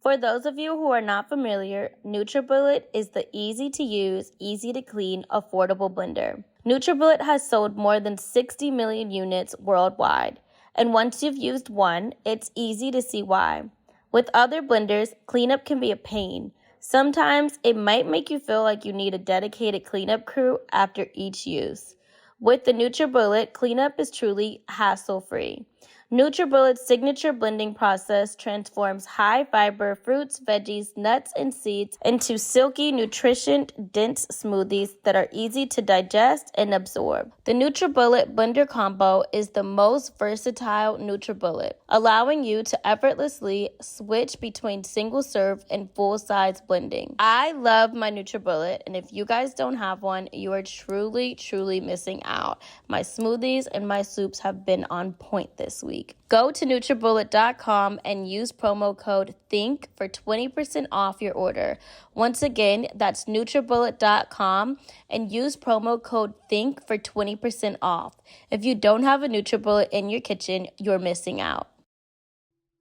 For those of you who are not familiar, NutriBullet is the easy-to-use, easy-to-clean, affordable blender. NutriBullet has sold more than 60 million units worldwide, and once you've used one, it's easy to see why. With other blenders, cleanup can be a pain. Sometimes it might make you feel like you need a dedicated cleanup crew after each use. With the NutriBullet, cleanup is truly hassle-free. NutriBullet's signature blending process transforms high-fiber fruits, veggies, nuts, and seeds into silky, nutrition-dense smoothies that are easy to digest and absorb. The NutriBullet blender combo is the most versatile NutriBullet, allowing you to effortlessly switch between single-serve and full-size blending. I love my NutriBullet, and if you guys don't have one, you are truly, truly missing out. My smoothies and my soups have been on point this week. Go to NutriBullet.com and use promo code THINK for 20% off your order. Once again, that's NutriBullet.com and use promo code THINK for 20% off. If you don't have a NutriBullet in your kitchen, you're missing out.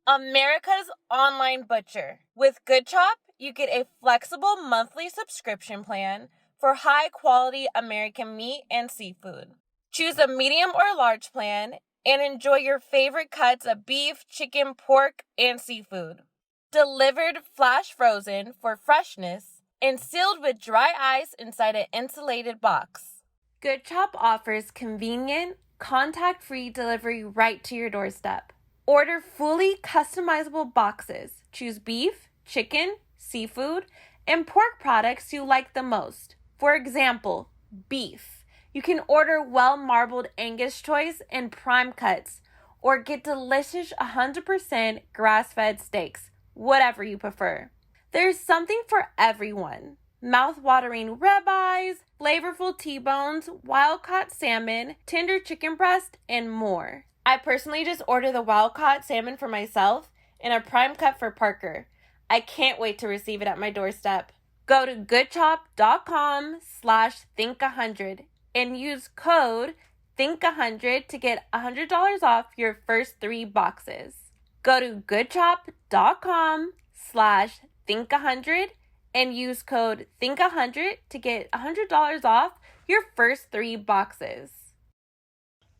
America's online butcher. With GoodChop, you get a flexible monthly subscription plan for high-quality American meat and seafood. Choose a medium or large plan and enjoy your favorite cuts of beef, chicken, pork, and seafood. Delivered flash frozen for freshness and sealed with dry ice inside an insulated box. GoodChop offers convenient, contact-free delivery right to your doorstep. Order fully customizable boxes. Choose beef, chicken, seafood, and pork products you like the most. For example, beef. You can order well-marbled Angus choice and prime cuts, or get delicious 100% grass-fed steaks, whatever you prefer. There's something for everyone. Mouth-watering ribeyes, flavorful T-bones, wild-caught salmon, tender chicken breast, and more. I personally just order the wild-caught salmon for myself and a prime cut for Parker. I can't wait to receive it at my doorstep. Go to goodchop.com/think100 and use code THINK100 to get $100 off your first 3 boxes. Go to goodchop.com/think100 and use code THINK100 to get $100 off your first 3 boxes.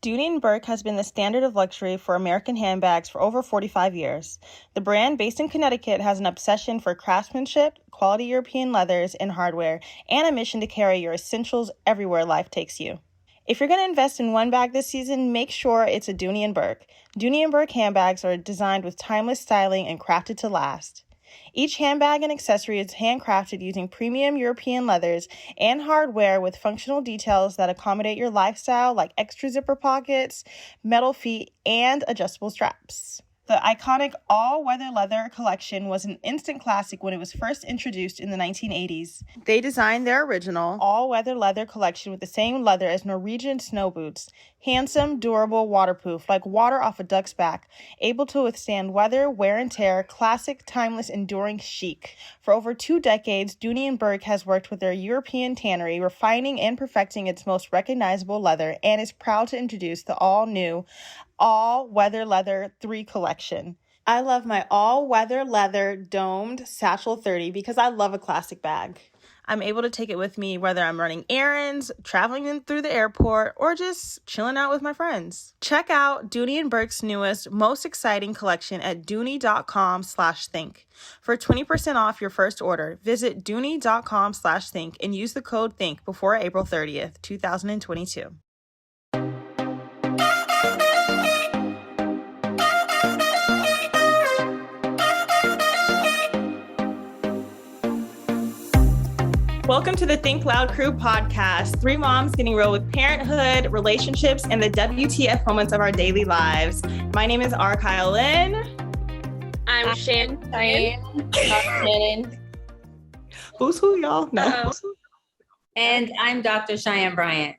Dooney Bourke has been the standard of luxury for American handbags for over 45 years. The brand, based in Connecticut, has an obsession for craftsmanship, quality European leathers and hardware, and a mission to carry your essentials everywhere life takes you. If you're going to invest in one bag this season, make sure it's a Dooney Bourke. Dooney Bourke handbags are designed with timeless styling and crafted to last. Each handbag and accessory is handcrafted using premium European leathers and hardware with functional details that accommodate your lifestyle, like extra zipper pockets, metal feet, and adjustable straps. The iconic all-weather leather collection was an instant classic when it was first introduced in the 1980s. They designed their original all-weather leather collection with the same leather as Norwegian snow boots. Handsome, durable, waterproof, like water off a duck's back, able to withstand weather, wear and tear, classic, timeless, enduring chic. For over 2 decades, Dooney Bourke has worked with their European tannery, refining and perfecting its most recognizable leather, and is proud to introduce the all-new all-weather leather 3 collection. I love my all-weather leather domed Satchel 30 because I love a classic bag. I'm able to take it with me whether I'm running errands, traveling through the airport, or just chilling out with my friends. Check out Dooney Bourke's newest, most exciting collection at dooney.com/think. For 20% off your first order, visit dooney.com/think and use the code THINK before April 30th, 2022. Welcome to the Think Loud Crew podcast. 3 moms getting real with parenthood, relationships, and the WTF moments of our daily lives. My name is R. Kyle Lynn. I'm Cheyenne. Shanan. Who's who, y'all? No. And I'm Dr. Cheyenne Bryant.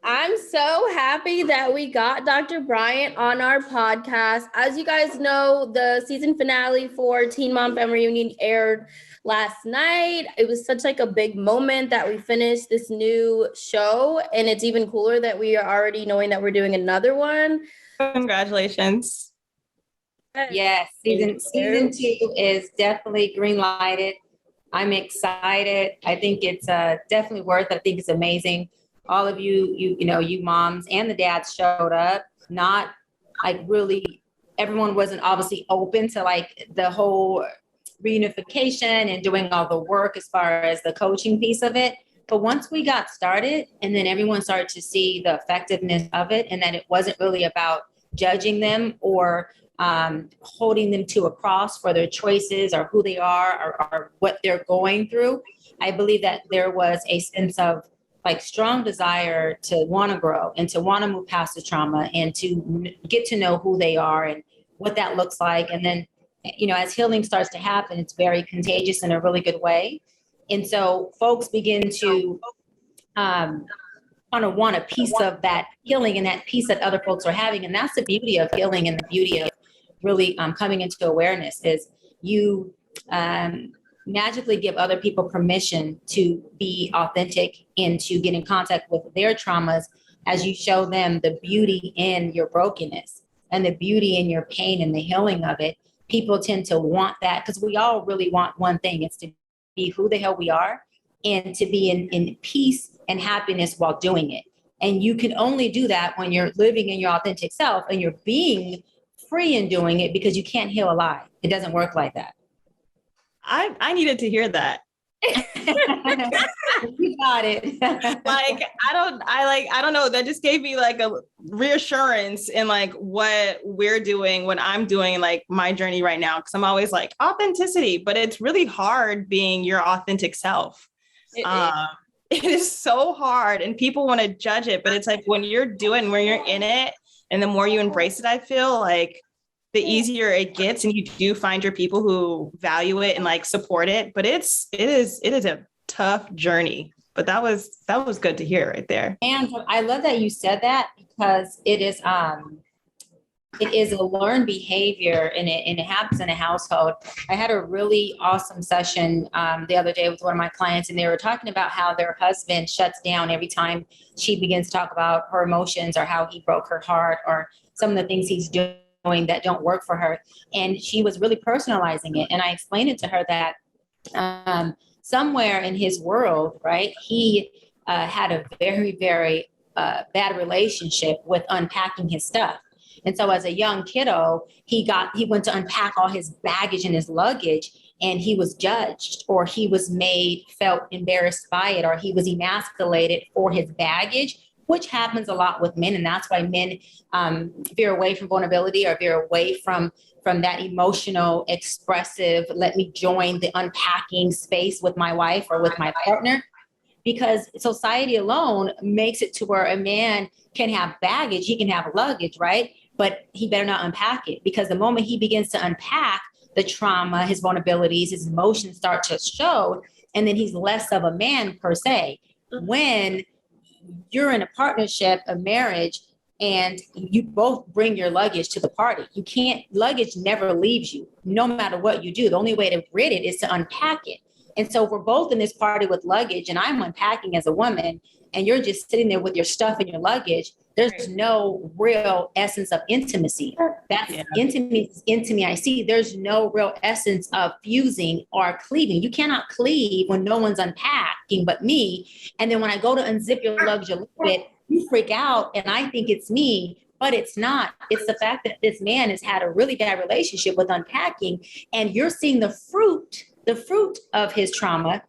I'm so happy that we got Dr. Bryant on our podcast. As you guys know, the season finale for Teen Mom Family Reunion aired last night. It was such like a big moment that we finished this new show, and it's even cooler that we are already knowing that we're doing another one. Congratulations. Yes, season 2 is definitely green lighted. I'm excited. I think it's definitely worth it. I think it's amazing. All of you moms and the dads showed up. Not like really, everyone wasn't obviously open to like the whole reunification and doing all the work as far as the coaching piece of it. But once we got started and then everyone started to see the effectiveness of it and that it wasn't really about judging them or holding them to a cross for their choices or who they are or what they're going through, I believe that there was a sense of like strong desire to want to grow and to want to move past the trauma and to get to know who they are and what that looks like. And then, as healing starts to happen, it's very contagious in a really good way. And so folks begin to kind of want a piece of that healing and that piece that other folks are having. And that's the beauty of healing and the beauty of really coming into awareness is you magically give other people permission to be authentic and to get in contact with their traumas as you show them the beauty in your brokenness and the beauty in your pain and the healing of it. People tend to want that because we all really want one thing. It's to be who the hell we are and to be in peace and happiness while doing it. And you can only do that when you're living in your authentic self and you're being free in doing it because you can't heal a lie. It doesn't work like that. I needed to hear that. You got it. I don't know. That just gave me like a reassurance in like what we're doing, what I'm doing, like my journey right now. Cause I'm always like authenticity, but it's really hard being your authentic self. It is so hard and people want to judge it, but it's like when you're in it and the more you embrace it, I feel like the easier it gets and you do find your people who value it and like support it. But it is a tough journey, but that was good to hear right there. And I love that you said that because it is a learned behavior and it happens in a household. I had a really awesome session the other day with one of my clients and they were talking about how their husband shuts down every time she begins to talk about her emotions or how he broke her heart or some of the things he's doing that don't work for her. And she was really personalizing it. And I explained it to her that somewhere in his world, right, he had a very, very bad relationship with unpacking his stuff. And so as a young kiddo, he went to unpack all his baggage and his luggage and he was judged or he was felt embarrassed by it or he was emasculated for his baggage, which happens a lot with men. And that's why men veer away from vulnerability or veer away from that emotional, expressive, let me join the unpacking space with my wife or with my partner. Because society alone makes it to where a man can have baggage, he can have luggage, right? But he better not unpack it because the moment he begins to unpack the trauma, his vulnerabilities, his emotions start to show, and then he's less of a man per se. When you're in a partnership, a marriage, and you both bring your luggage to the party. Luggage never leaves you, no matter what you do. The only way to rid it is to unpack it. And so we're both in this party with luggage and I'm unpacking as a woman and you're just sitting there with your stuff and your luggage. There's no real essence of intimacy. That's intimacy. I see there's no real essence of fusing or cleaving. You cannot cleave when no one's unpacking but me. And then when I go to unzip your luggage a little bit, you freak out and I think it's me, but it's not. It's the fact that this man has had a really bad relationship with unpacking and you're seeing the fruit of his trauma,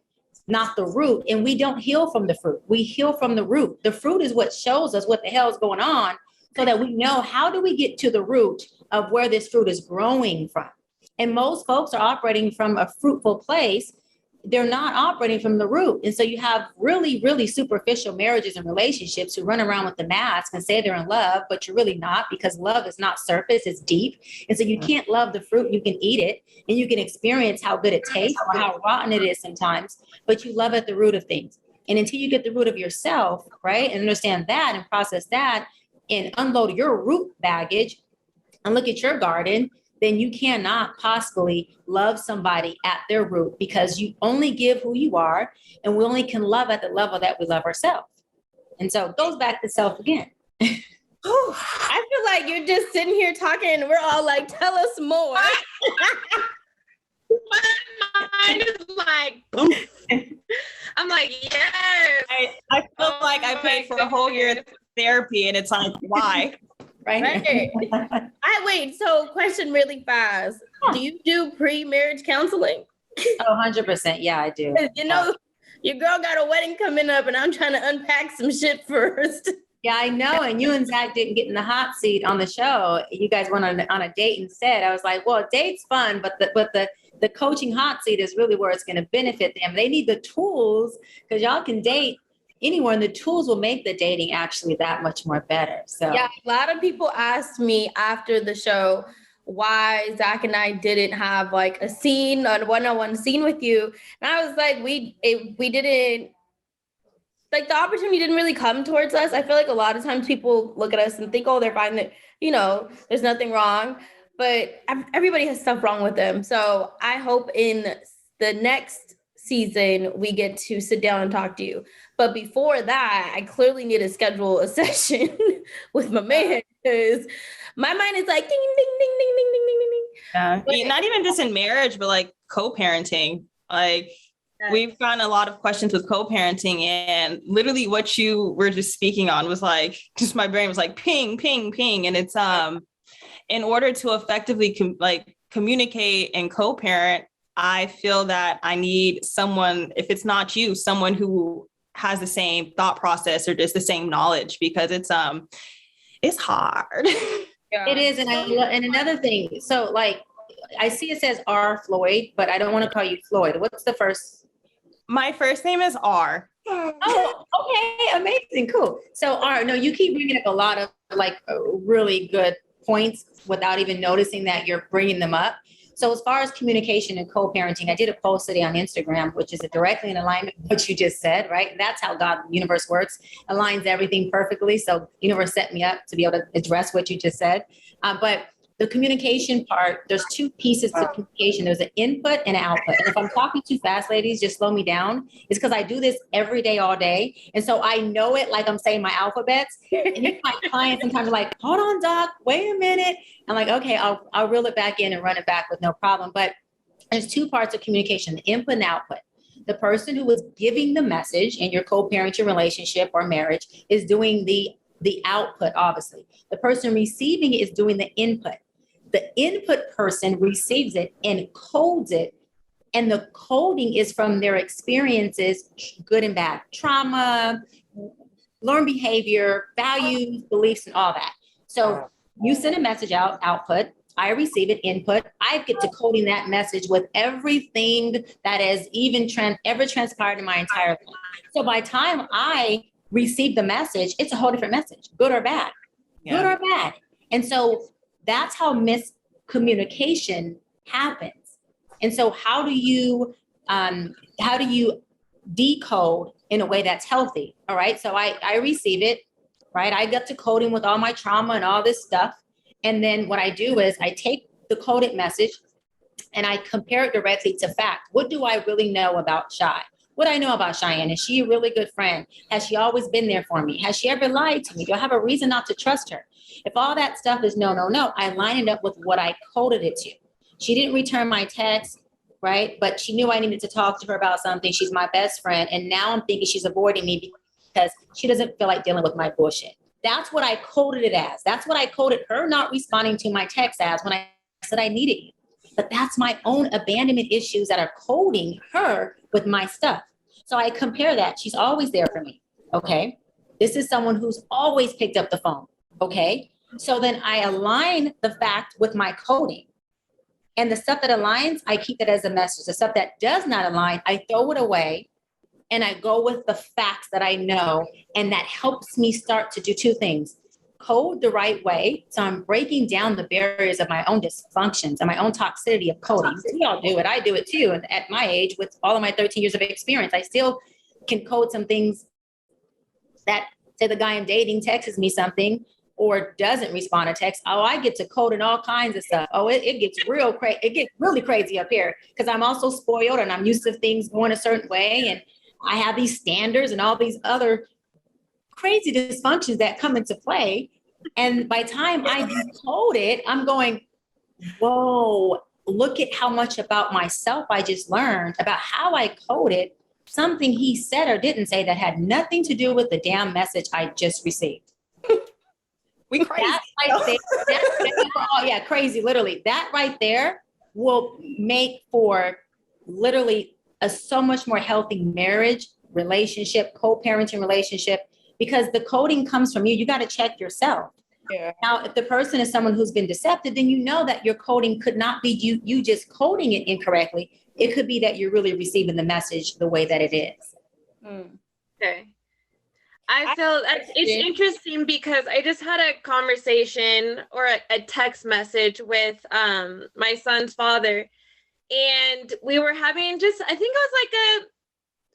not the root. And we don't heal from the fruit. We heal from the root. The fruit is what shows us what the hell is going on so that we know how do we get to the root of where this fruit is growing from. And most folks are operating from a fruitful place. They're not operating from the root. And so you have really, really superficial marriages and relationships who run around with the mask and say they're in love, but you're really not because love is not surface, it's deep. And so you can't love the fruit. You can eat it and you can experience how good it tastes or how rotten it is sometimes, but you love at the root of things. And until you get the root of yourself, right, and understand that and process that and unload your root baggage and look at your garden, then you cannot possibly love somebody at their root because you only give who you are and we only can love at the level that we love ourselves. And so it goes back to self again. Whew, I feel like you're just sitting here talking and we're all like, tell us more. My mind is like, boom. I'm like, yes. I feel like I paid for a whole year of therapy and it's like, why? Right. Wait, so question really fast. Do you do pre-marriage counseling? Oh, 100%. Yeah, I do. You know, your girl got a wedding coming up and I'm trying to unpack some shit first. Yeah, I know. And you and Zach didn't get in the hot seat on the show. You guys went on a date instead. I was like, well, a date's fun, but the coaching hot seat is really where it's going to benefit them. They need the tools because y'all can date anywhere and the tools will make the dating actually that much more better. So yeah, a lot of people asked me after the show why Zach and I didn't have like a scene, a one-on-one scene with you. And I was like, we didn't, like the opportunity didn't really come towards us. I feel like a lot of times people look at us and think, oh, they're fine, that, you know, there's nothing wrong, but everybody has stuff wrong with them. So I hope in the next season, we get to sit down and talk to you. But before that, I clearly need to schedule a session with my man because my mind is like, ding, ding, ding, ding, ding, ding, ding, ding. Yeah. Not even just in marriage, but like co-parenting. Like we've gotten a lot of questions with co-parenting and literally what you were just speaking on was like, just my brain was like ping, ping, ping. And it's, in order to effectively communicate and co-parent, I feel that I need someone, if it's not you, someone who has the same thought process or just the same knowledge because it's hard. Yeah. It is. And another thing, so like, I see it says R Floyd, but I don't want to call you Floyd. What's the first? My first name is R. Oh, okay. Amazing. Cool. So R, no, you keep bringing up a lot of like really good points without even noticing that you're bringing them up. So as far as communication and co-parenting, I did a post today on Instagram, which is directly in alignment with what you just said, right? That's how God, the universe works, aligns everything perfectly. So universe set me up to be able to address what you just said. But the communication part, there's two pieces to communication. There's an input and an output. And if I'm talking too fast, ladies, just slow me down. It's because I do this every day, all day. And so I know it like I'm saying my alphabets. And my clients sometimes are like, hold on, doc, wait a minute. I'm like, okay, I'll reel it back in and run it back with no problem. But there's two parts of communication, the input and output. The person who is giving the message in your co-parenting relationship or marriage is doing the output, obviously. The person receiving it is doing the input. The input person receives it and codes it. And the coding is from their experiences, good and bad, trauma, learned behavior, values, beliefs, and all that. So you send a message out, output. I receive it, input. I get to coding that message with everything that has even ever transpired in my entire life. So by the time I receive the message, it's a whole different message, good or bad, good or bad. And so that's how miscommunication happens. And so how do you decode in a way that's healthy? All right. So I receive it, right? I get to coding with all my trauma and all this stuff. And then what I do is I take the coded message and I compare it directly to fact. What do I really know about Shy? What do I know about Cheyenne? Is she a really good friend? Has she always been there for me? Has she ever lied to me? Do I have a reason not to trust her? If all that stuff is no, I line it up with what I coded it to. She didn't return my text, right? But she knew I needed to talk to her about something. She's my best friend. And now I'm thinking she's avoiding me because she doesn't feel like dealing with my bullshit. That's what I coded it as. That's what I coded her not responding to my text as when I said I needed you. But that's my own abandonment issues that are coding her with my stuff. So I compare that. She's always there for me. Okay. This is someone who's always picked up the phone. Okay. So then I align the fact with my coding. And the stuff that aligns, I keep it as a message. The stuff that does not align, I throw it away and I go with the facts that I know. And that helps me start to do two things. Code the right way. So I'm breaking down the barriers of my own dysfunctions and my own toxicity of coding. We all do it. I do it too. And at my age, with all of my 13 years of experience, I still can code some things that, say the guy I'm dating texts me something or doesn't respond to text. Oh, I get to code in all kinds of stuff. Oh, it gets real crazy. It gets really crazy up here because I'm also spoiled and I'm used to things going a certain way. And I have these standards and all these other crazy dysfunctions that come into play And by the time I decode it, I'm going, whoa, look at how much about myself I just learned about how I coded something he said or didn't say that had nothing to do with the damn message I just received. We crazy. Oh yeah, crazy, literally. That right there will make for literally a so much more healthy marriage, relationship, co-parenting relationship, because the coding comes from you. You got to check yourself. Yeah. Now, if the person is someone who's been deceptive, then you know that your coding could not be you just coding it incorrectly. It could be that you're really receiving the message the way that it is. Okay. I feel it's interesting because I just had a conversation or a text message with my son's father, and we were having just, I think it was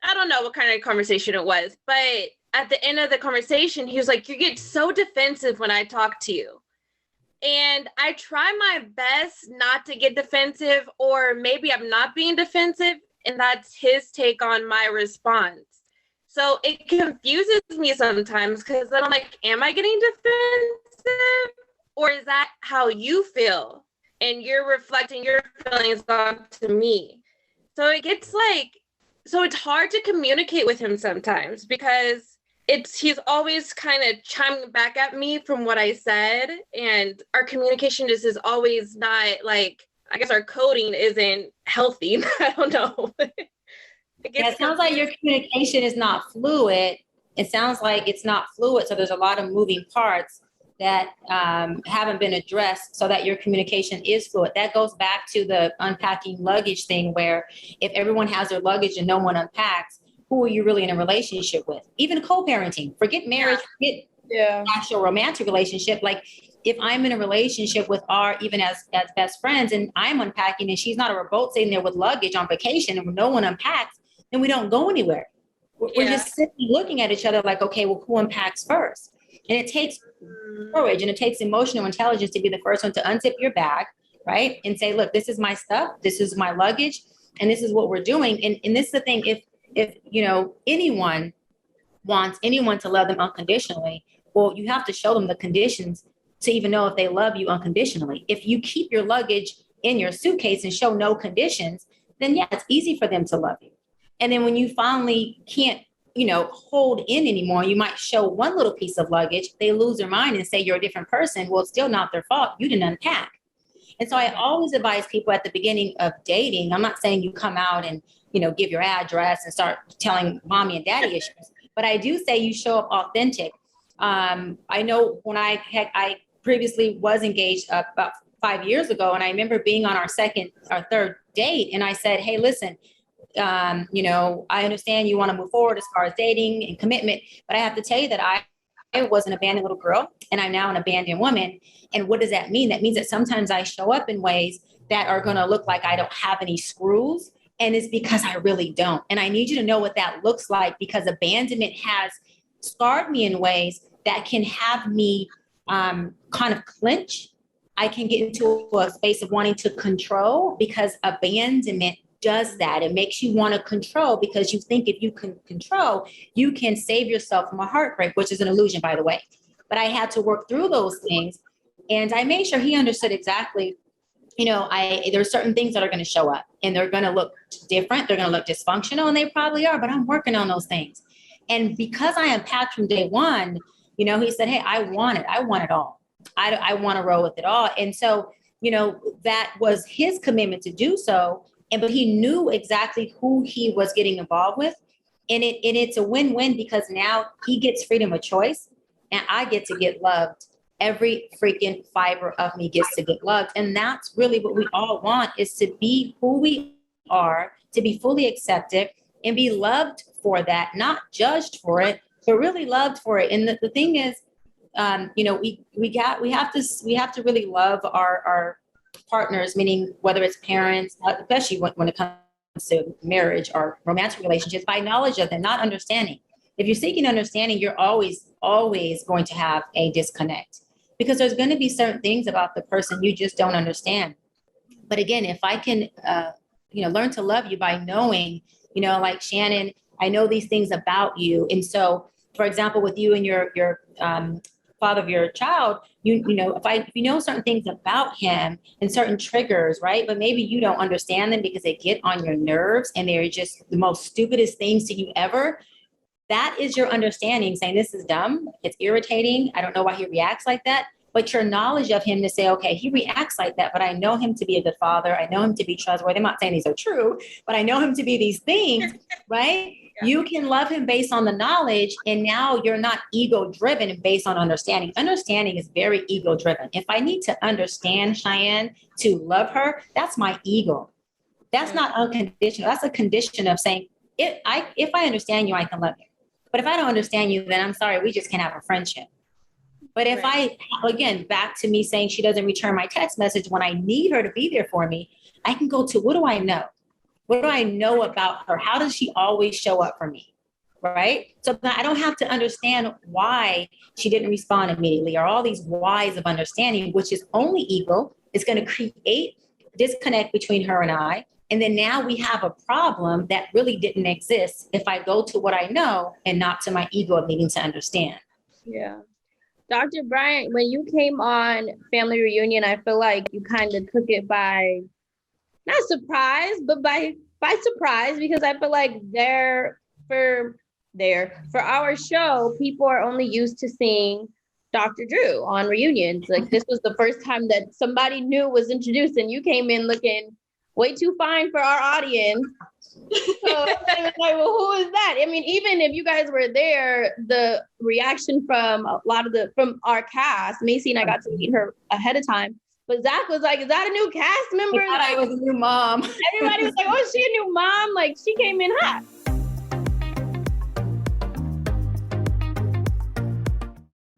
I don't know what kind of conversation it was, but at the end of the conversation, he was like, you get so defensive when I talk to you. And I try my best not to get defensive, or maybe I'm not being defensive, and that's his take on my response. So it confuses me sometimes because then I'm like, am I getting defensive? Or is that how you feel? And you're reflecting your feelings onto me. So it gets so it's hard to communicate with him sometimes because he's always kind of chiming back at me from what I said. And our communication just is always not I guess our coding isn't healthy. I don't know. It sounds like your communication is not fluid. It sounds like it's not fluid. So there's a lot of moving parts that haven't been addressed so that your communication is fluid. That goes back to the unpacking luggage thing, where if everyone has their luggage and no one unpacks, who are you really in a relationship with? Even co-parenting, forget marriage, forget actual romantic relationship. Like if I'm in a relationship with even as best friends and I'm unpacking and she's not, or we're both sitting there with luggage on vacation and no one unpacks, then we don't go anywhere. We're just sitting looking at each other like, okay, well, who unpacks first? And it takes courage and it takes emotional intelligence to be the first one to unzip your bag, right? And say, look, this is my stuff, this is my luggage, and this is what we're doing. And this is the thing, if anyone wants anyone to love them unconditionally, well, you have to show them the conditions to even know if they love you unconditionally. If you keep your luggage in your suitcase and show no conditions, then it's easy for them to love you. And then when you finally can't, hold in anymore, you might show one little piece of luggage, they lose their mind and say you're a different person. Well, it's still not their fault. You didn't unpack. And so I always advise people at the beginning of dating, I'm not saying you come out and, give your address and start telling mommy and daddy issues, but I do say you show up authentic. I know when I previously was engaged about 5 years ago, and I remember being on our third date, and I said, hey, listen, I understand you want to move forward as far as dating and commitment, but I have to tell you that I was an abandoned little girl and I'm now an abandoned woman. And what does that mean? That means that sometimes I show up in ways that are going to look like I don't have any screws. And it's because I really don't. And I need you to know what that looks like, because abandonment has scarred me in ways that can have me kind of clinch. I can get into a space of wanting to control, because abandonment does that. It makes you want to control because you think if you can control, you can save yourself from a heartbreak, which is an illusion, by the way. But I had to work through those things. And I made sure he understood exactly, there are certain things that are going to show up and they're going to look different. They're going to look dysfunctional, and they probably are, but I'm working on those things. And because I unpacked from day one, he said, hey, I want it. I want it all. I want to roll with it all. And so, that was his commitment to do so. But he knew exactly who he was getting involved with. And it's a win-win, because now he gets freedom of choice and I get to get loved. Every freaking fiber of me gets to get loved. And that's really what we all want, is to be who we are, to be fully accepted and be loved for that, not judged for it, but really loved for it. And the thing is, we have to really love our partners, meaning whether it's parents, especially when it comes to marriage or romantic relationships, by knowledge of them, not understanding. If you're seeking understanding, you're always going to have a disconnect, because there's going to be certain things about the person you just don't understand. But again, if I can, learn to love you by knowing, like Shanan, I know these things about you. And so, for example, with you and your father of your child, if you know certain things about him and certain triggers, right? But maybe you don't understand them because they get on your nerves and they're just the most stupidest things to you ever. That is your understanding saying this is dumb. It's irritating. I don't know why he reacts like that. But your knowledge of him to say, okay, he reacts like that, but I know him to be a good father. I know him to be trustworthy. I'm not saying these are true, but I know him to be these things, right? Yeah. You can love him based on the knowledge. And now you're not ego driven based on understanding. Understanding is very ego driven. If I need to understand Cheyenne to love her, that's my ego. That's not unconditional. That's a condition of saying, if I understand you, I can love you. But if I don't understand you, then I'm sorry, we just can't have a friendship. But if again, back to me saying she doesn't return my text message when I need her to be there for me, I can go to, what do I know? What do I know about her? How does she always show up for me? Right? So I don't have to understand why she didn't respond immediately or all these whys of understanding, which is only ego. It's going to create disconnect between her and I. And then now we have a problem that really didn't exist if I go to what I know and not to my ego of needing to understand. Yeah. Dr. Bryant, when you came on Family Reunion, I feel like you kind of took it by, not surprise, but by surprise, because I feel like for our show, people are only used to seeing Dr. Drew on reunions. Like this was the first time that somebody new was introduced and you came in looking way too fine for our audience. So I was like, well, who is that? I mean, even if you guys were there, the reaction from from our cast, Macy and I got to meet her ahead of time. But Zach was like, is that a new cast member? I was a new mom. Everybody was like, oh, is she a new mom? Like she came in hot.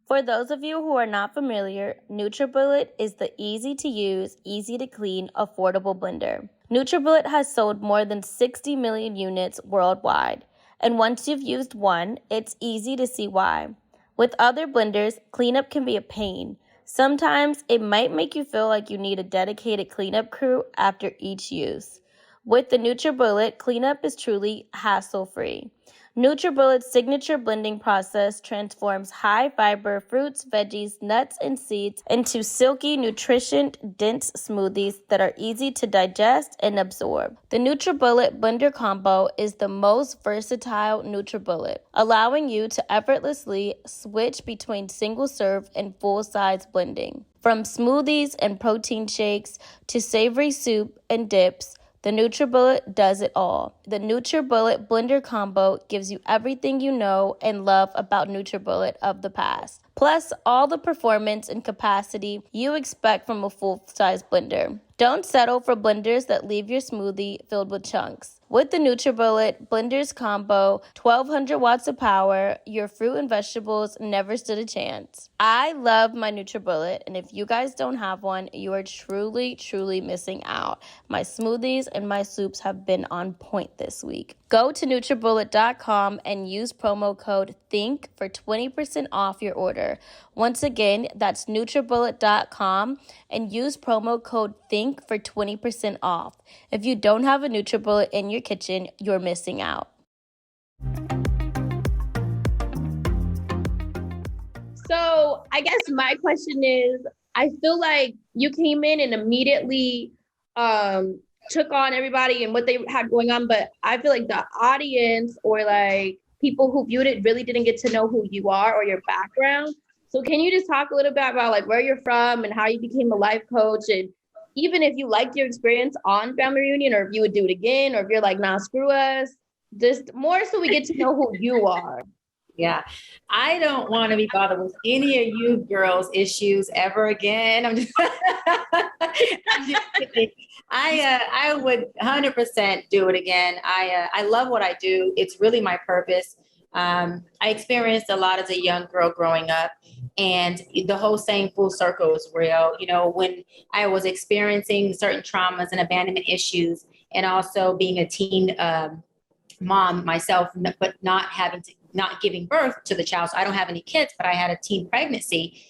For those of you who are not familiar, NutriBullet is the easy-to-use, easy-to-clean, affordable blender. NutriBullet has sold more than 60 million units worldwide, and once you've used one, it's easy to see why. With other blenders, cleanup can be a pain. Sometimes it might make you feel like you need a dedicated cleanup crew after each use. With the NutriBullet, cleanup is truly hassle-free. NutriBullet's signature blending process transforms high-fiber fruits, veggies, nuts, and seeds into silky, nutrition-dense smoothies that are easy to digest and absorb. The NutriBullet blender combo is the most versatile NutriBullet, allowing you to effortlessly switch between single-serve and full-size blending. From smoothies and protein shakes to savory soup and dips, the NutriBullet does it all. The NutriBullet blender combo gives you everything you know and love about NutriBullet of the past, plus all the performance and capacity you expect from a full-size blender. Don't settle for blenders that leave your smoothie filled with chunks. With the NutriBullet blenders combo, 1200 watts of power, your fruit and vegetables never stood a chance. I love my NutriBullet, and if you guys don't have one, you are truly, truly missing out. My smoothies and my soups have been on point this week. Go to NutriBullet.com and use promo code THINK for 20% off your order. Once again, that's NutriBullet.com and use promo code THINK for 20% off. If you don't have a NutriBullet in your kitchen, you're missing out. So I guess my question is, I feel like you came in and immediately took on everybody and what they had going on, but I feel like the audience or like people who viewed it really didn't get to know who you are or your background. So can you just talk a little bit about like where you're from and how you became a life coach, and even if you liked your experience on Family Reunion or if you would do it again, or if you're like, nah, screw us, just more so we get to know who you are. Yeah, I don't want to be bothered with any of you girls' issues ever again. I'm just kidding. I would 100% do it again. I love what I do. It's really my purpose. I experienced a lot as a young girl growing up, and the whole saying full circle is real. You know, when I was experiencing certain traumas and abandonment issues, and also being a teen mom myself, but not giving birth to the child. So I don't have any kids, but I had a teen pregnancy.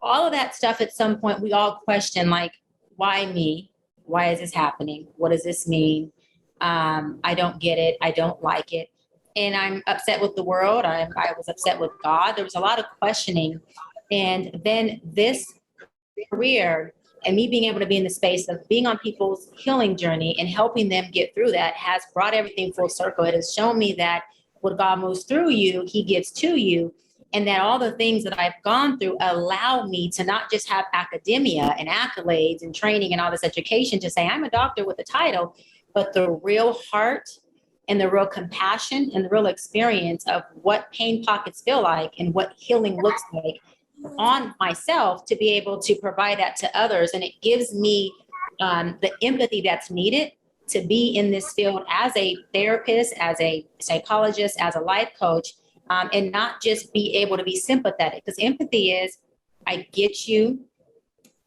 All of that stuff at some point, we all question, like, why me? Why is this happening? What does this mean? I don't get it. I don't like it. And I'm upset with the world. I was upset with God. There was a lot of questioning. And then this career and me being able to be in the space of being on people's healing journey and helping them get through that has brought everything full circle. It has shown me that what God moves through you, he gives to you. And that all the things that I've gone through allow me to not just have academia and accolades and training and all this education to say I'm a doctor with a title, but the real heart and the real compassion and the real experience of what pain pockets feel like and what healing looks like on myself to be able to provide that to others. And it gives me the empathy that's needed to be in this field as a therapist, as a psychologist, as a life coach, and not just be able to be sympathetic. Because empathy is, I get you,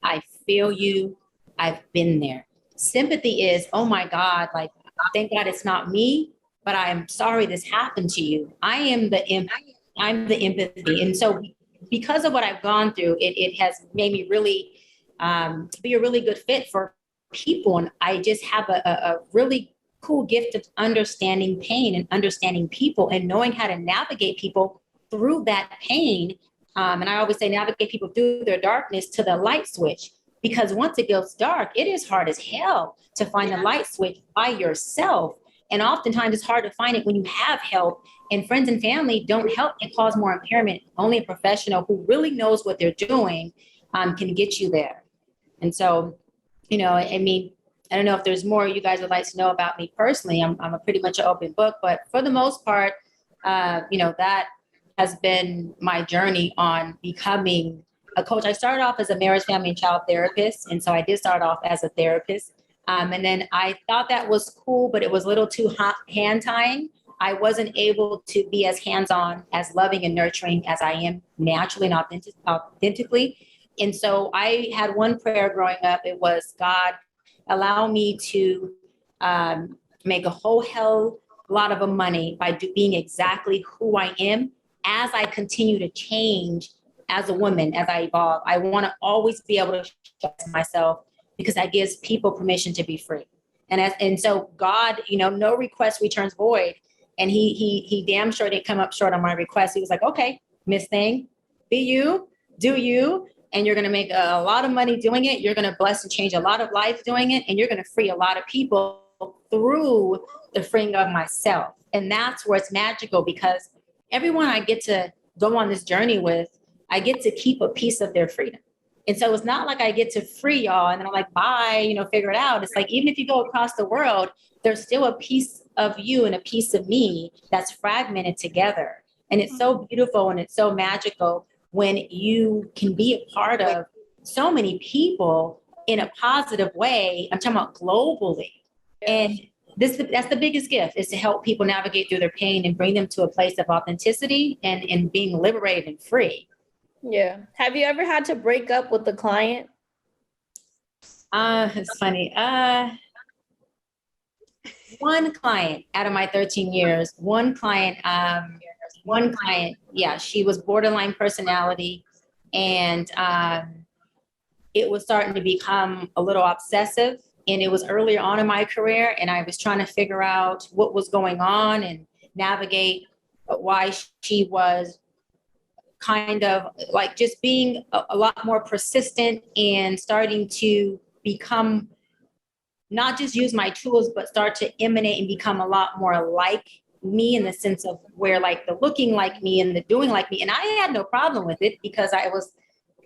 I feel you, I've been there. Sympathy is, oh my God, like, thank God it's not me, but I'm sorry this happened to you. I'm the empathy. And so because of what I've gone through, it has made me really be a really good fit for people. And I just have a really cool gift of understanding pain and understanding people and knowing how to navigate people through that pain. And I always say navigate people through their darkness to the light switch, because once it goes dark, it is hard as hell to find the light switch by yourself. And oftentimes it's hard to find it when you have help, and friends and family don't help and cause more impairment. Only a professional who really knows what they're doing can get you there. And so, you know, I mean, I don't know if there's more you guys would like to know about me personally. I'm a pretty much an open book, but for the most part, you know, that has been my journey on becoming a coach. I started off as a marriage, family, and child therapist. And so I did start off as a therapist. And then I thought that was cool, but it was a little too hand tying. I wasn't able to be as hands-on, as loving and nurturing as I am naturally and authentically. And so I had one prayer growing up. It was, God, allow me to make a whole hell lot of money by being exactly who I am as I continue to change as a woman, as I evolve. I want to always be able to trust myself, because that gives people permission to be free. And so God, you know, no request returns void. And he damn sure didn't come up short on my request. He was like, okay, Miss Thing, be you, do you, and you're going to make a lot of money doing it. You're going to bless and change a lot of lives doing it. And you're going to free a lot of people through the freeing of myself. And that's where it's magical, because everyone I get to go on this journey with, I get to keep a piece of their freedom. And so it's not like I get to free y'all and then I'm like, bye, you know, figure it out. It's like, even if you go across the world, there's still a piece of you and a piece of me that's fragmented together. And it's so beautiful and it's so magical when you can be a part of so many people in a positive way. I'm talking about globally. And that's the biggest gift, is to help people navigate through their pain and bring them to a place of authenticity and being liberated and free. Yeah. Have you ever had to break up with a client? It's funny. One client out of my 13 years, one client, yeah, she was borderline personality, and it was starting to become a little obsessive. And it was earlier on in my career, and I was trying to figure out what was going on and navigate why she was kind of like just being a lot more persistent and starting to become, not just use my tools, but start to emanate and become a lot more like me, in the sense of where like the looking like me and the doing like me. And I had no problem with it, because I was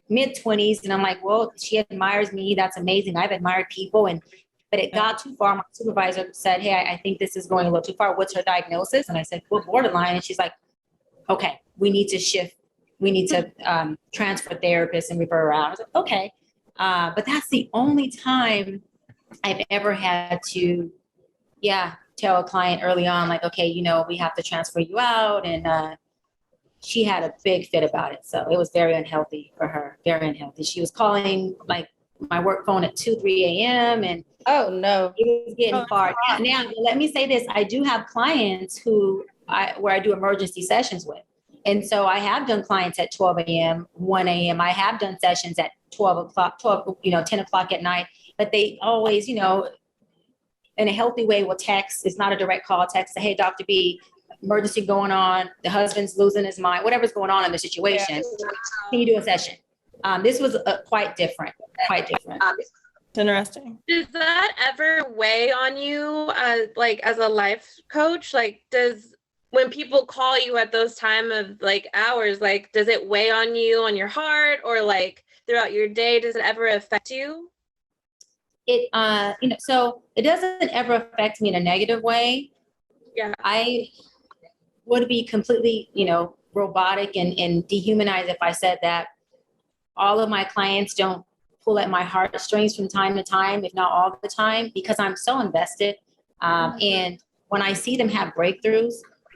mid-20s and I'm like, well, she admires me. That's amazing. I've admired people. But it got too far. My supervisor said, hey, I think this is going a little too far. What's her diagnosis? And I said, well, borderline. And she's like, okay, we need to shift. We need to transfer therapists and refer her out. I was like, okay. But that's the only time I've ever had to, tell a client early on, like, okay, you know, we have to transfer you out. And she had a big fit about it. So it was very unhealthy for her, very unhealthy. She was calling like my work phone at 2, 3 a.m. And oh no, it was getting far. Now, let me say this. I do have clients where I do emergency sessions with. And so I have done clients at 12 a.m., 1 a.m. I have done sessions at 10 o'clock at night, but they always, you know, in a healthy way will text. It's not a direct call, text, say, hey, Dr. B, emergency going on, the husband's losing his mind, whatever's going on in the situation. Can you do a session? This was quite different. It's interesting. Does that ever weigh on you as a life coach? Like, when people call you at those time of like hours, like, does it weigh on you, on your heart, or like throughout your day? Does it ever affect you? It, so it doesn't ever affect me in a negative way. Yeah. I would be completely, robotic and dehumanized if I said that all of my clients don't pull at my heartstrings from time to time, if not all the time, because I'm so invested. And when I see them have breakthroughs,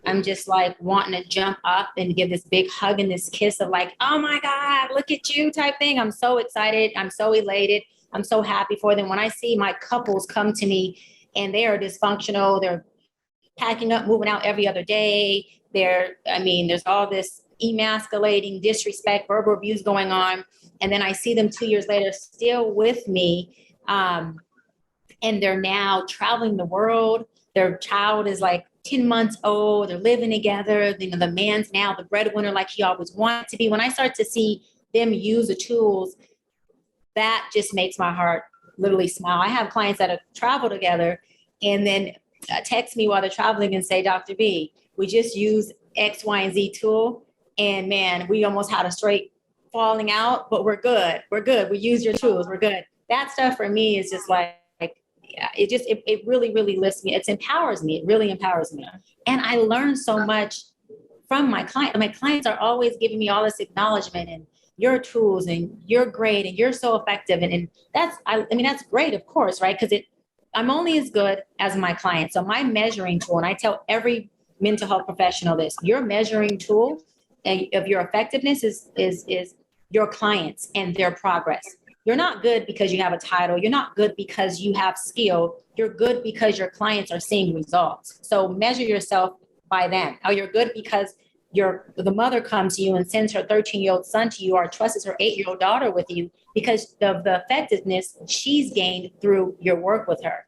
I'm just like wanting to jump up and give this big hug and this kiss of like, oh my God, look at you type thing. I'm so excited. I'm so elated. I'm so happy for them. When I see my couples come to me and they are dysfunctional, they're packing up, moving out every other day. There's all this emasculating, disrespect, verbal abuse going on. And then I see them 2 years later still with me. And they're now traveling the world. Their child is like 10 months old. They're living together. The man's now the breadwinner like he always wanted to be. When I start to see them use the tools, that just makes my heart literally smile. I have clients that have traveled together and then text me while they're traveling and say, Dr. B, we just used X, Y, and Z tool. And man, we almost had a straight falling out, but we're good. We're good. We use your tools. We're good. That stuff for me is just like, yeah, it really, really lifts me. It empowers me. It really empowers me. And I learn so much from my client. My clients are always giving me all this acknowledgement and your tools and you're great and you're so effective. And that's great, of course, right? Because I'm only as good as my client. So my measuring tool, and I tell every mental health professional this, your measuring tool of your effectiveness is your clients and their progress. You're not good because you have a title. You're not good because you have skill. You're good because your clients are seeing results. So measure yourself by them. Or you're good because the mother comes to you and sends her 13-year-old son to you or trusts her 8-year-old daughter with you because of the effectiveness she's gained through your work with her.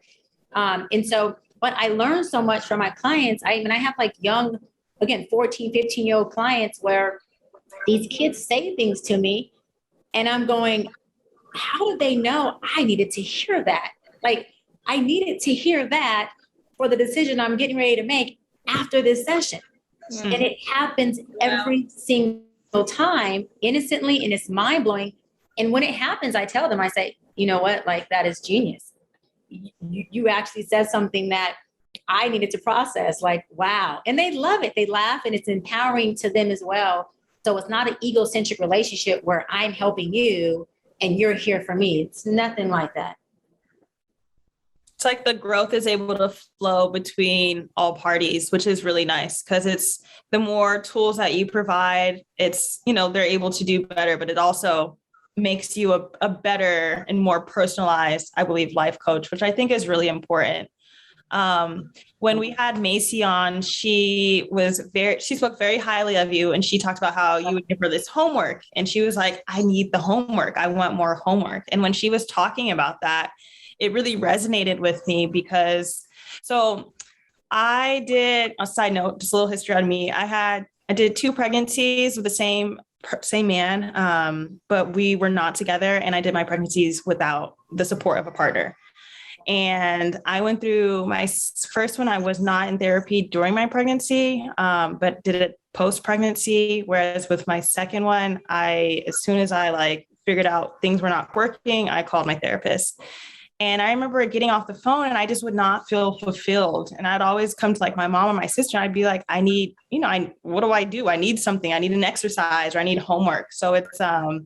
But I learned so much from my clients. I have like young, again, 14, 15-year-old clients where these kids say things to me and I'm going, how did they know I needed to hear that? Like, I needed to hear that for the decision I'm getting ready to make after this session. Mm-hmm. And it happens every single time innocently, and it's mind blowing. And when it happens, I tell them, I say, you know what, like that is genius. You actually said something that I needed to process, like, wow. And they love it. They laugh and it's empowering to them as well. So it's not an egocentric relationship where I'm helping you and you're here for me. It's nothing like that. It's like the growth is able to flow between all parties, which is really nice because it's the more tools that you provide, it's, they're able to do better, but it also makes you a better and more personalized, I believe, life coach, which I think is really important. When we had Macy on, she spoke very highly of you and she talked about how you would give her this homework and she was like, I need the homework. I want more homework. And when she was talking about that, it really resonated with me because, so I did a side note, just a little history on me. I did 2 pregnancies with the same man, but we were not together. And I did my pregnancies without the support of a partner. And I went through my first one. I was not in therapy during my pregnancy, but did it post-pregnancy. Whereas with my second one, as soon as I figured out things were not working, I called my therapist. And I remember getting off the phone and I just would not feel fulfilled. And I'd always come to my mom or my sister. And I'd be like, I need, what do I do? I need something. I need an exercise or I need homework. So it's, you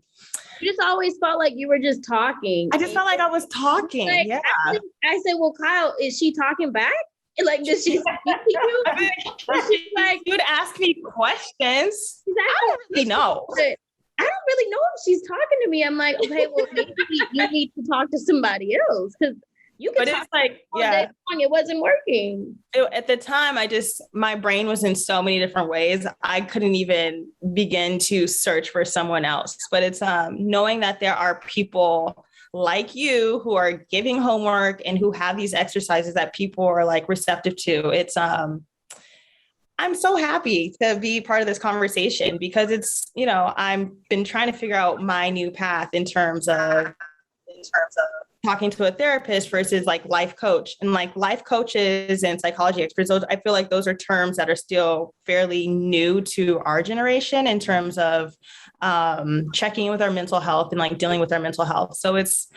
just always felt like you were just talking. I just felt like I was talking. Yeah. I said, well, Kyle, is she talking back? Like, does she speak to you? You would ask me questions. I don't really know. I don't really know if she's talking to me. I'm like, okay, well, maybe you need to talk to somebody else because you could talk all day long. It wasn't working. At the time, my brain was in so many different ways. I couldn't even begin to search for someone else. But it's knowing that there are people like you who are giving homework and who have these exercises that people are receptive to. It's, I I'm so happy to be part of this conversation because it's, I've been trying to figure out my new path in terms of talking to a therapist versus like life coach, and like life coaches and psychology experts. Those, I feel like those are terms that are still fairly new to our generation in terms of checking in with our mental health and like dealing with our mental health. So it's,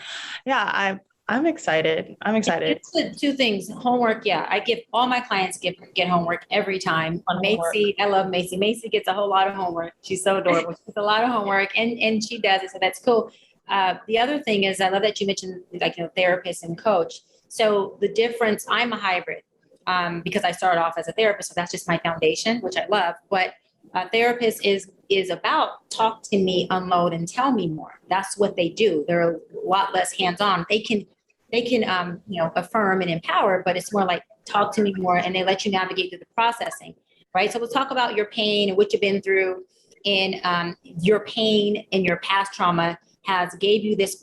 I'm excited. It's two things. Homework. Yeah. I give all my clients get homework every time. Macy, I love Macy. Macy gets a whole lot of homework. She's so adorable. She gets a lot of homework and she does it. So that's cool. The other thing is I love that you mentioned like, therapist and coach. So the difference, I'm a hybrid because I started off as a therapist. So that's just my foundation, which I love. But a therapist is about talk to me, unload, and tell me more. That's what they do. They're a lot less hands-on. They can affirm and empower, but it's more like talk to me more, and they let you navigate through the processing, right? So we'll talk about your pain and what you've been through, and your pain and your past trauma has gave you this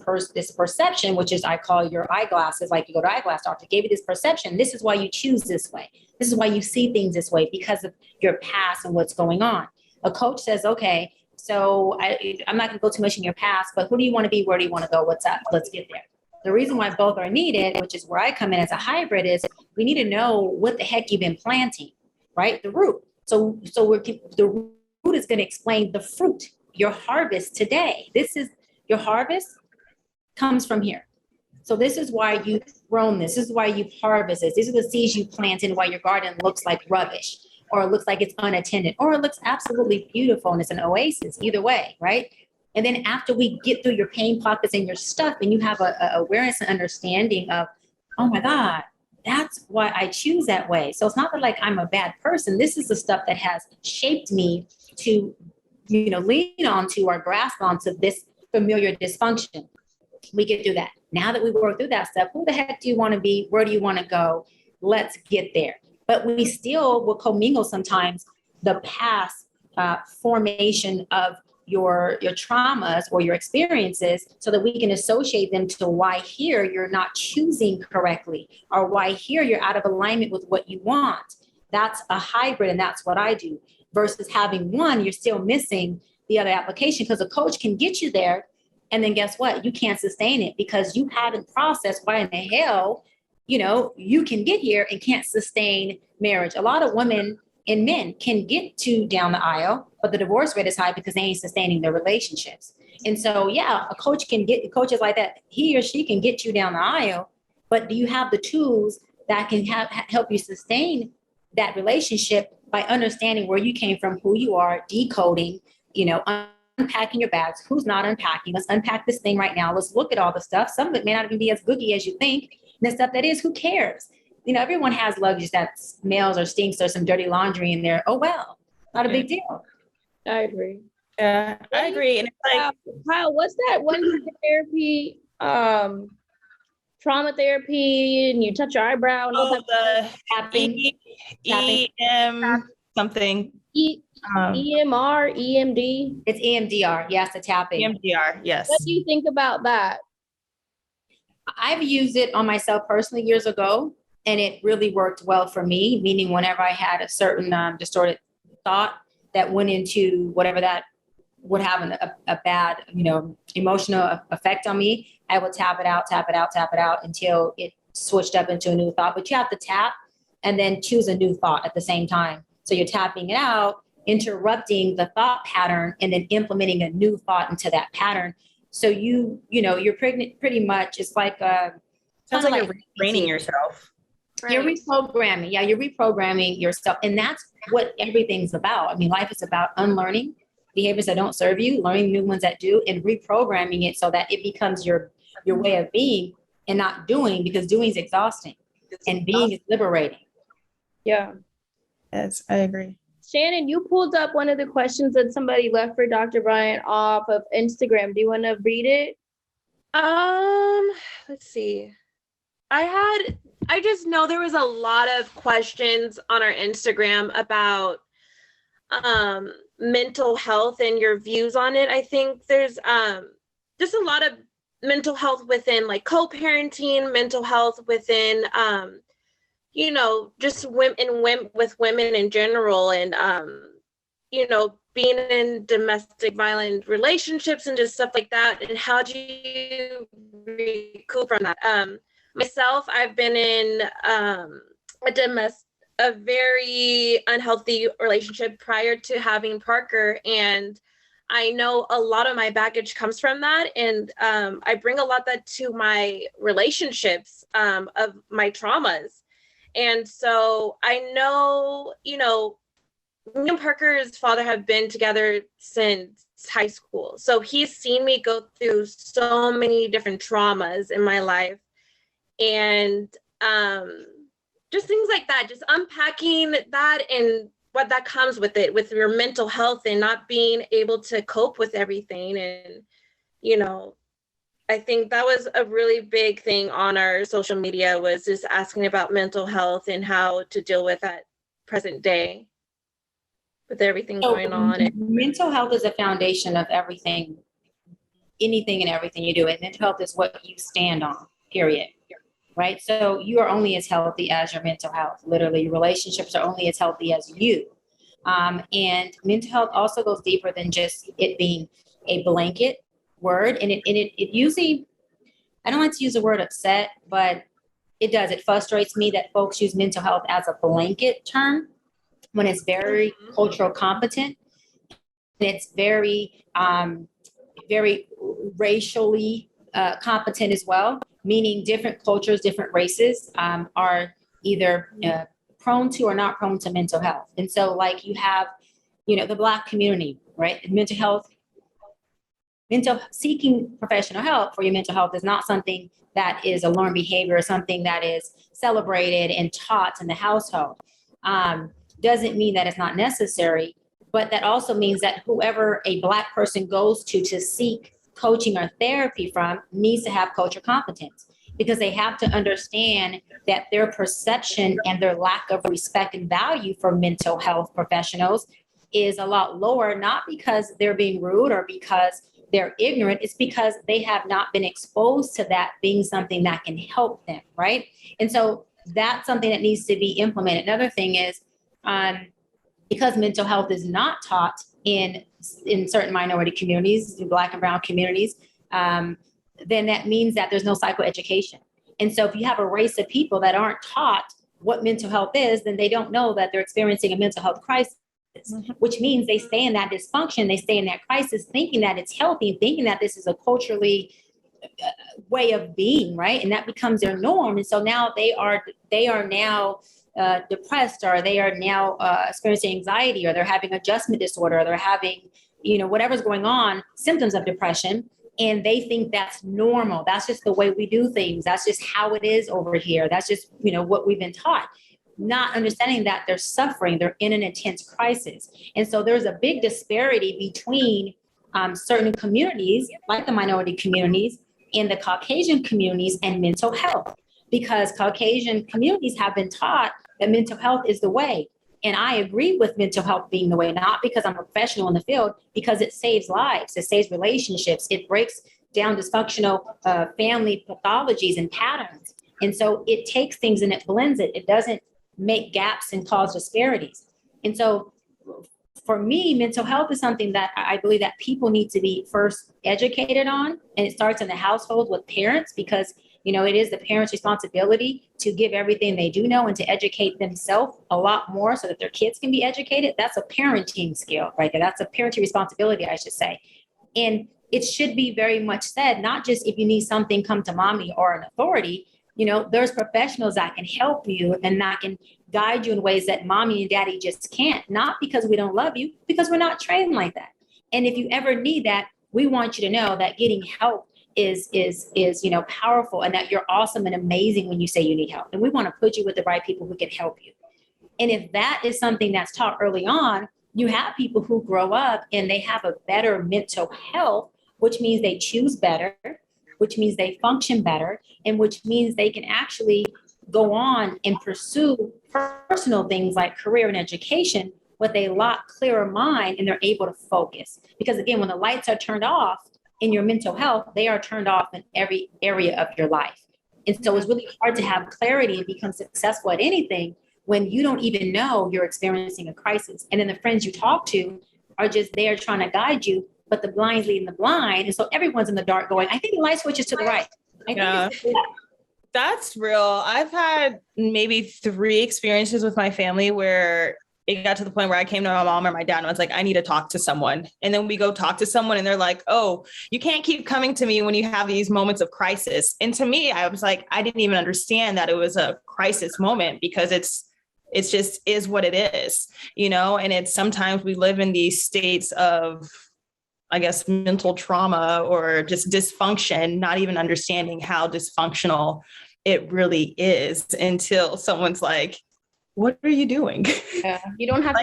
perception, which is I call your eyeglasses. Like you go to eyeglass doctor, gave you this perception. This is why you choose this way. This is why you see things this way because of your past and what's going on. A coach says, okay, so I'm not going to go too much in your past, but who do you want to be? Where do you want to go? What's up? Let's get there. The reason why both are needed, which is where I come in as a hybrid, is we need to know what the heck you've been planting, right? The root. So the root is going to explain the fruit, your harvest today. This is your harvest comes from here. So this is why you've grown this. This is why you've harvested. These are the seeds you planted, why your garden looks like rubbish, or it looks like it's unattended, or it looks absolutely beautiful and it's an oasis. Either way, right? And then after we get through your pain pockets and your stuff, and you have a awareness and understanding of, oh my God, that's why I choose that way. So it's not that like I'm a bad person. This is the stuff that has shaped me to, lean onto or grasp onto this familiar dysfunction. We get through that. Now that we work through that stuff, who the heck do you want to be? Where do you want to go? Let's get there. But we still will commingle sometimes the past formation of your traumas or your experiences so that we can associate them to why here you're not choosing correctly or why here you're out of alignment with what you want. That's a hybrid, and that's what I do. Versus having one, you're still missing the other application because a coach can get you there, and then guess what? You can't sustain it because you haven't processed why in the hell, you can get here and can't sustain marriage. A lot of women and men can get to down the aisle, but the divorce rate is high because they ain't sustaining their relationships. And so, yeah, a coach can get coaches like that. He or she can get you down the aisle, but do you have the tools that can help you sustain that relationship by understanding where you came from, who you are, decoding, unpacking your bags, who's not unpacking. Let's unpack this thing right now. Let's look at all the stuff. Some of it may not even be as gooky as you think. And the stuff that is, who cares? Everyone has luggage that smells or stinks or some dirty laundry in there. Oh, well, not a big deal. I agree. Yeah, I agree. And it's like, Kyle, what's that one therapy, trauma therapy, and you touch your eyebrow and all that? The EM something. EMR, EMD? It's EMDR. Yes, the tapping. EMDR, yes. What do you think about that? I've used it on myself personally years ago, and it really worked well for me, meaning whenever I had a certain distorted thought that went into whatever that would have a bad, emotional effect on me, I would tap it out until it switched up into a new thought. But you have to tap and then choose a new thought at the same time. So you're tapping it out, interrupting the thought pattern, and then implementing a new thought into that pattern. So you're pretty much, it's like sounds like you're retraining yourself. Right. You're reprogramming. Yeah, you're reprogramming yourself. And that's what everything's about. I mean, life is about unlearning behaviors that don't serve you, learning new ones that do, and reprogramming it so that it becomes your way of being and not doing, because doing is exhausting and being is liberating. Yeah. Yes, I agree. Shanan, you pulled up one of the questions that somebody left for Dr. Bryant off of Instagram. Do you want to read it? Let's see. I just know there was a lot of questions on our Instagram about mental health and your views on it. I think there's just a lot of mental health within like co-parenting, mental health within just women with women in general, and being in domestic violent relationships and just stuff like that, and how do you recoup from that? Myself, I've been in a very unhealthy relationship prior to having Parker, and I know a lot of my baggage comes from that, and I bring a lot that to my relationships of my traumas. And so I know, me and Parker's father have been together since high school. So he's seen me go through so many different traumas in my life. And just things like that, just unpacking that and what that comes with it, with your mental health and not being able to cope with everything. And, I think that was a really big thing on our social media, was just asking about mental health and how to deal with that present day with everything going on. Mental health is a foundation of everything, anything and everything you do. And mental health is what you stand on, period. Right? So you are only as healthy as your mental health. Literally, your relationships are only as healthy as you. And mental health also goes deeper than just it being a blanket word. And it usually, I don't like to use the word upset, but it does. It frustrates me that folks use mental health as a blanket term when it's very cultural competent. And it's very, very racially competent as well, meaning different cultures, different races are either prone to or not prone to mental health. And so like you have, the Black community, right? Seeking professional help for your mental health is not something that is a learned behavior or something that is celebrated and taught in the household. Doesn't mean that it's not necessary, but that also means that whoever a Black person goes to seek coaching or therapy from needs to have cultural competence, because they have to understand that their perception and their lack of respect and value for mental health professionals is a lot lower, not because they're being rude or because they're ignorant. It's because they have not been exposed to that being something that can help them, right? And so that's something that needs to be implemented. Another thing is, because mental health is not taught in certain minority communities, Black and brown communities, then that means that there's no psychoeducation. And so if you have a race of people that aren't taught what mental health is, then they don't know that they're experiencing a mental health crisis, which means they stay in that dysfunction, they stay in that crisis, thinking that it's healthy, thinking that this is a culturally way of being, right? And that becomes their norm. And so now they are now depressed, or they are now experiencing anxiety, or they're having adjustment disorder, or they're having, whatever's going on, symptoms of depression. And they think that's normal. That's just the way we do things. That's just how it is over here. That's just, what we've been taught. Not understanding that they're suffering, they're in an intense crisis. And so there's a big disparity between certain communities, like the minority communities and the Caucasian communities, and mental health, because Caucasian communities have been taught that mental health is the way. And I agree with mental health being the way, not because I'm a professional in the field, because it saves lives, it saves relationships, it breaks down dysfunctional family pathologies and patterns. And so it takes things and it blends it. It doesn't make gaps and cause disparities. And so for me, mental health is something that I believe that people need to be first educated on. And it starts in the household with parents, because it is the parents' responsibility to give everything they do know and to educate themselves a lot more so that their kids can be educated. That's a parenting skill right there. That's a parenting responsibility, I should say. And it should be very much said, not just if you need something, come to mommy or an authority. There's professionals that can help you and that can guide you in ways that mommy and daddy just can't, not because we don't love you, because we're not trained like that. And if you ever need that, we want you to know that getting help is powerful, and that you're awesome and amazing when you say you need help. And we want to put you with the right people who can help you. And if that is something that's taught early on, you have people who grow up and they have a better mental health, which means they choose better, which means they function better, and which means they can actually go on and pursue personal things like career and education with a lot clearer mind, and they're able to focus. Because again, when the lights are turned off in your mental health, they are turned off in every area of your life. And so it's really hard to have clarity and become successful at anything when you don't even know you're experiencing a crisis. And then the friends you talk to are just there trying to guide you, but the blind's leading the blind. And so everyone's in the dark going, I think the light switch is to the right. I think it's that's real. I've had maybe 3 experiences with my family where it got to the point where I came to my mom or my dad and I was like, I need to talk to someone. And then we go talk to someone and they're like, oh, you can't keep coming to me when you have these moments of crisis. And to me, I was like, I didn't even understand that it was a crisis moment because it's just is what it is, and it's sometimes we live in these states of, I guess, mental trauma or just dysfunction, not even understanding how dysfunctional it really is until someone's like, what are you doing? Yeah, you don't have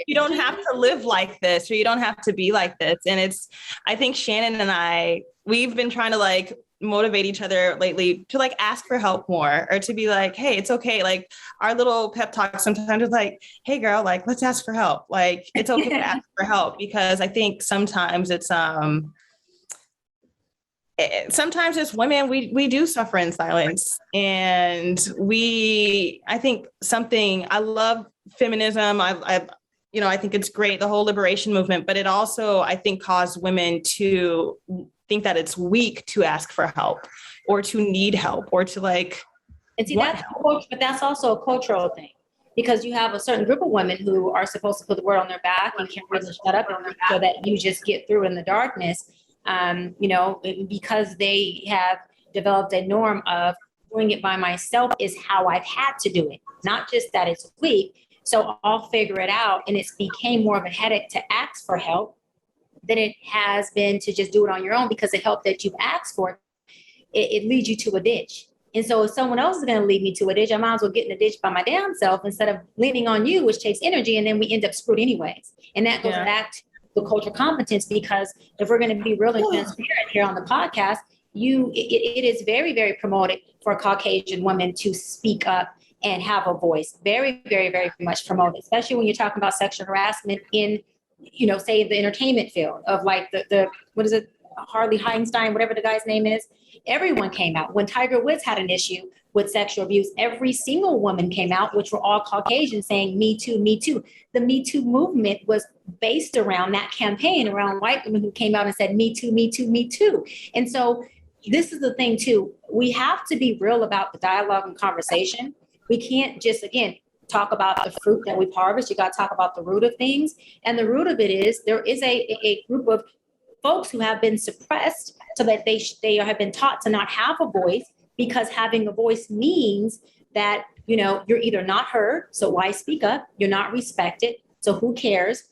you don't have to live like this, or you don't have to be like this. And I think Shanan and we've been trying to motivate each other lately to ask for help more, or to be like, hey, it's okay. Our little pep talk sometimes is like, hey girl, let's ask for help. It's okay to ask for help, because I think sometimes it's, sometimes as women, we do suffer in silence. And I think I love feminism. I think it's great, the whole liberation movement, but it also, I think, caused women to think that it's weak to ask for help or to need help or to and see, but that's also a cultural thing, because you have a certain group of women who are supposed to put the word on their back and can't really shut up so that you just get through in the darkness, because they have developed a norm of doing it by myself is how I've had to do it, not just that it's weak. So I'll figure it out. And it's became more of a headache to ask for help than it has been to just do it on your own, because the help that you've asked for, it leads you to a ditch. And so if someone else is going to lead me to a ditch, I might as well get in a ditch by my damn self instead of leaning on you, which takes energy. And then we end up screwed anyways. And that goes back to the cultural competence, because if we're going to be really transparent here on the podcast, it is very, very promoted for Caucasian women to speak up and have a voice. Very, very, very much promoted, especially when you're talking about sexual harassment in, say the entertainment field of the what is it, Harley Heinstein, whatever the guy's name is. Everyone came out. When Tiger Woods had an issue with sexual abuse, every single woman came out, which were all Caucasian, saying, me too, me too. The Me Too movement was based around that campaign, around white women who came out and said, me too, me too, me too. And so this is the thing too. We have to be real about the dialogue and conversation. We can't just, again, talk about the fruit that we've harvested. You got to talk about the root of things. And the root of it is there is a group of folks who have been suppressed so that they have been taught to not have a voice, because having a voice means that, you're either not heard, so why speak up? You're not respected, so who cares?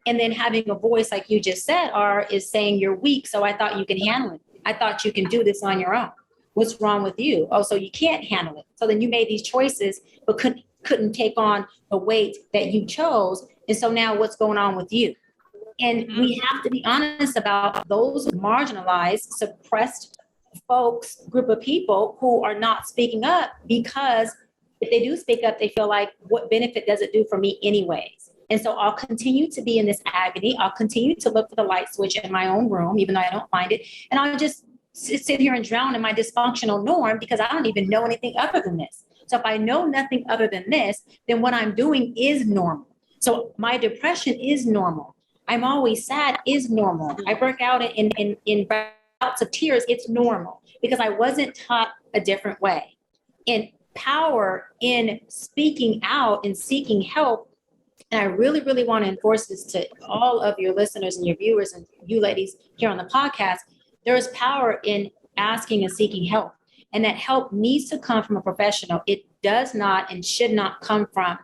And then having a voice, like you just said, is saying you're weak, so I thought you can handle it. I thought you can do this on your own. What's wrong with you? Oh, so you can't handle it. So then you made these choices, but couldn't take on the weight that you chose. And so now what's going on with you? And we have to be honest about those marginalized, suppressed folks, group of people who are not speaking up, because if they do speak up, they feel like, what benefit does it do for me anyways? And so I'll continue to be in this agony. I'll continue to look for the light switch in my own room, even though I don't find it. And I'll just sit here and drown in my dysfunctional norm, because I don't even know anything other than this. So if I know nothing other than this, then what I'm doing is normal. So my depression is normal. I'm always sad is normal. I break out in bouts of tears. It's normal, because I wasn't taught a different way. And power in speaking out and seeking help. And I really, really want to enforce this to all of your listeners and your viewers and you ladies here on the podcast. There is power in asking and seeking help. And that help needs to come from a professional. It does not and should not come from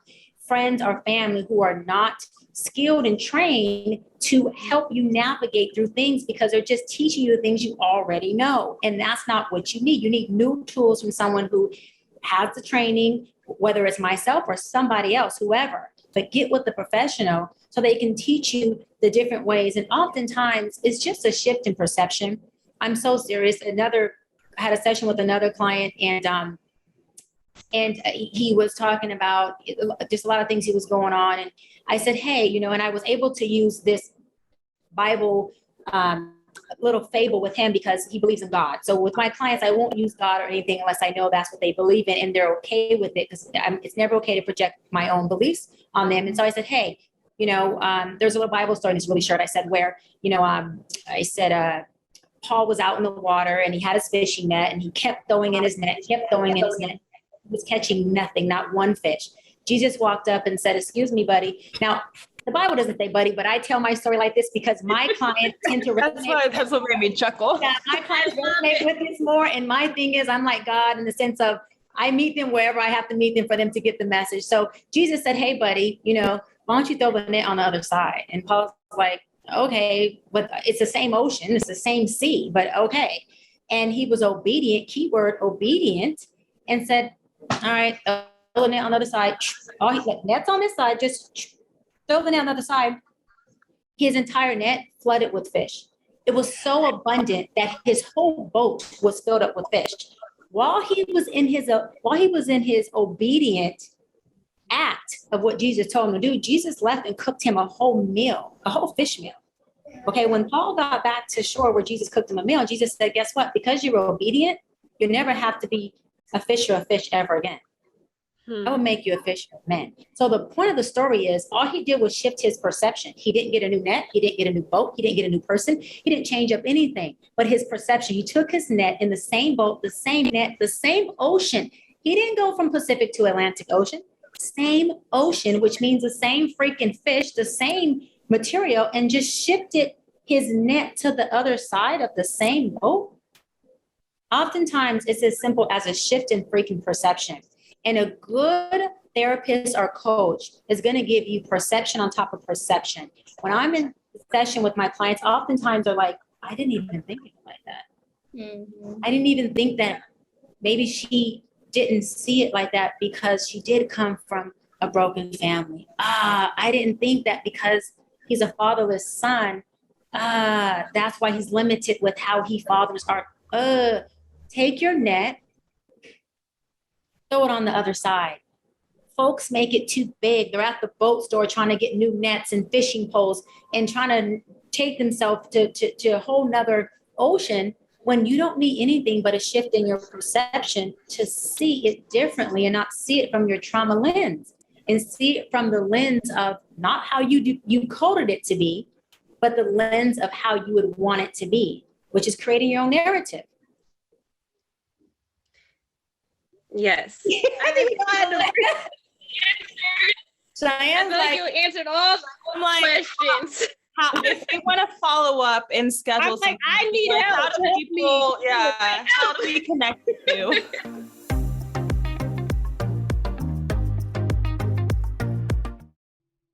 friends or family who are not skilled and trained to help you navigate through things, because they're just teaching you the things you already know. And that's not what you need. You need new tools from someone who has the training, whether it's myself or somebody else, whoever, but get with the professional so they can teach you the different ways. And oftentimes it's just a shift in perception. I'm so serious. I had a session with another client, and he was talking about just a lot of things he was going on. And I said, hey, and I was able to use this Bible little fable with him because he believes in God. So with my clients, I won't use God or anything unless I know that's what they believe in and they're okay with it, because it's never okay to project my own beliefs on them. And so I said, hey, there's a little Bible story that's really short. I said where, I said, Paul was out in the water and he had his fishing net and he kept throwing in his net, He was catching nothing, not one fish. Jesus walked up and said, excuse me, buddy. Now, the Bible doesn't say buddy, but I tell my story like this because my clients tend to resonate. That's what made me chuckle. Yeah, my clients resonate with this more. And my thing is, I'm like God in the sense of I meet them wherever I have to meet them for them to get the message. So Jesus said, hey, buddy, why don't you throw the net on the other side? And Paul's like, okay, but it's the same ocean. It's the same sea, but okay. And he was obedient, keyword obedient, and said, all right, throw the net on the other side. Oh, he's like, net's on this side, just throw the net on the other side. His entire net flooded with fish. It was so abundant that his whole boat was filled up with fish. While he was in his obedient act of what Jesus told him to do, Jesus left and cooked him a whole meal, a whole fish meal. Okay, when Paul got back to shore where Jesus cooked him a meal, Jesus said, guess what? Because you were obedient, you never have to be a fisher of fish ever again. I will make you a fisher of men. So the point of the story is all he did was shift his perception. He didn't get a new net. He didn't get a new boat. He didn't get a new person. He didn't change up anything, but his perception. He took his net in the same boat, the same net, the same ocean. He didn't go from Pacific to Atlantic Ocean, same ocean, which means the same freaking fish, the same material, and just shifted his net to the other side of the same boat. Oftentimes it's as simple as a shift in freaking perception. And a good therapist or coach is going to give you perception on top of perception. When I'm in session with my clients, oftentimes they're like, I didn't even think of it like that. Mm-hmm. I didn't even think that maybe she didn't see it like that because she did come from a broken family. I didn't think that because he's a fatherless son, that's why he's limited with how he fathers are. Take your net, throw it on the other side. Folks make it too big. They're at the boat store trying to get new nets and fishing poles and trying to take themselves to a whole nother ocean when you don't need anything but a shift in your perception to see it differently and not see it from your trauma lens and see it from the lens of not how you coded it to be, but the lens of how you would want it to be, which is creating your own narrative. Yes. I think Cheyenne's like you answered all the questions. If they want to follow up and schedule something, I need help. How do we connect with you?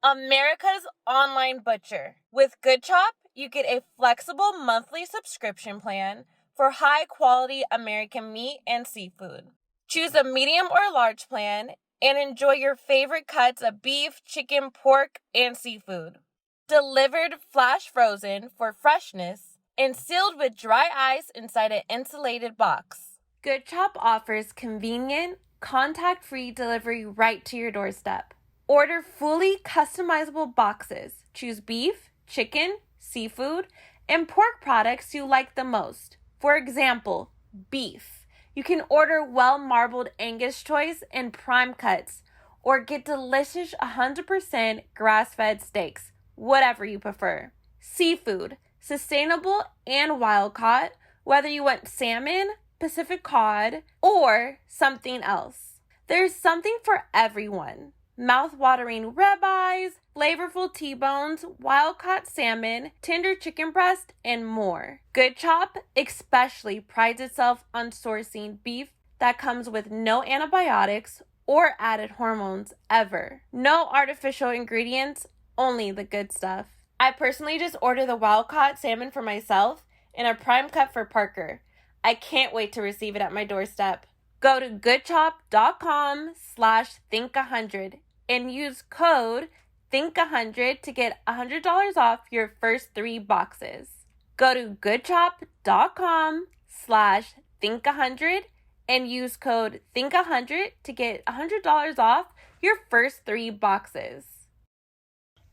America's online butcher. With GoodChop, you get a flexible monthly subscription plan for high-quality American meat and seafood. Choose a medium or large plan and enjoy your favorite cuts of beef, chicken, pork, and seafood. Delivered flash frozen for freshness and sealed with dry ice inside an insulated box. GoodChop offers convenient, contact-free delivery right to your doorstep. Order fully customizable boxes. Choose beef, chicken, seafood, and pork products you like the most. For example, beef. You can order well-marbled Angus choice and prime cuts, or get delicious 100% grass-fed steaks, whatever you prefer. Seafood, sustainable and wild-caught, whether you want salmon, Pacific cod, or something else. There's something for everyone. Mouth-watering ribeyes, flavorful T-bones, wild-caught salmon, tender chicken breast, and more. GoodChop especially prides itself on sourcing beef that comes with no antibiotics or added hormones ever. No artificial ingredients, only the good stuff. I personally just ordered the wild-caught salmon for myself and a prime cut for Parker. I can't wait to receive it at my doorstep. Go to goodchop.com/think100 and use code THINK100 to get $100 off your first 3 boxes. Go to goodchop.com/think100 and use code THINK100 to get $100 off your first 3 boxes.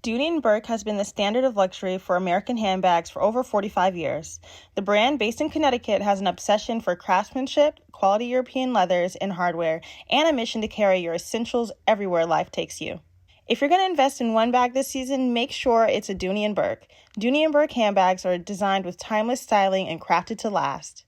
Dooney Bourke has been the standard of luxury for American handbags for over 45 years. The brand, based in Connecticut, has an obsession for craftsmanship, quality European leathers, and hardware, and a mission to carry your essentials everywhere life takes you. If you're going to invest in one bag this season, make sure it's a Dooney Bourke. Dooney Bourke handbags are designed with timeless styling and crafted to last.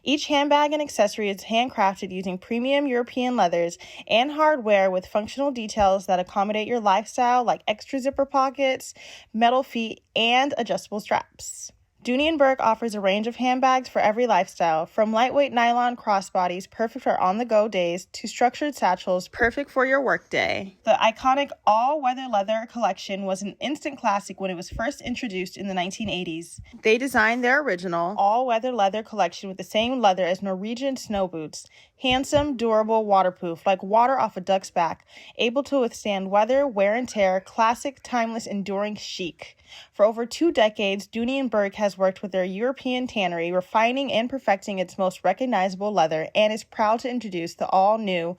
Each handbag and accessory is handcrafted using premium European leathers and hardware with functional details that accommodate your lifestyle, like extra zipper pockets, metal feet, and adjustable straps. Dooney Bourke offers a range of handbags for every lifestyle, from lightweight nylon crossbodies perfect for on-the-go days to structured satchels perfect for your workday. The iconic all-weather leather collection was an instant classic when it was first introduced in the 1980s. They designed their original all-weather leather collection with the same leather as Norwegian snow boots. Handsome, durable, waterproof, like water off a duck's back, able to withstand weather, wear and tear, classic, timeless, enduring chic. For over 2 decades, Dooney Bourke has worked with their European tannery, refining and perfecting its most recognizable leather, and is proud to introduce the all-new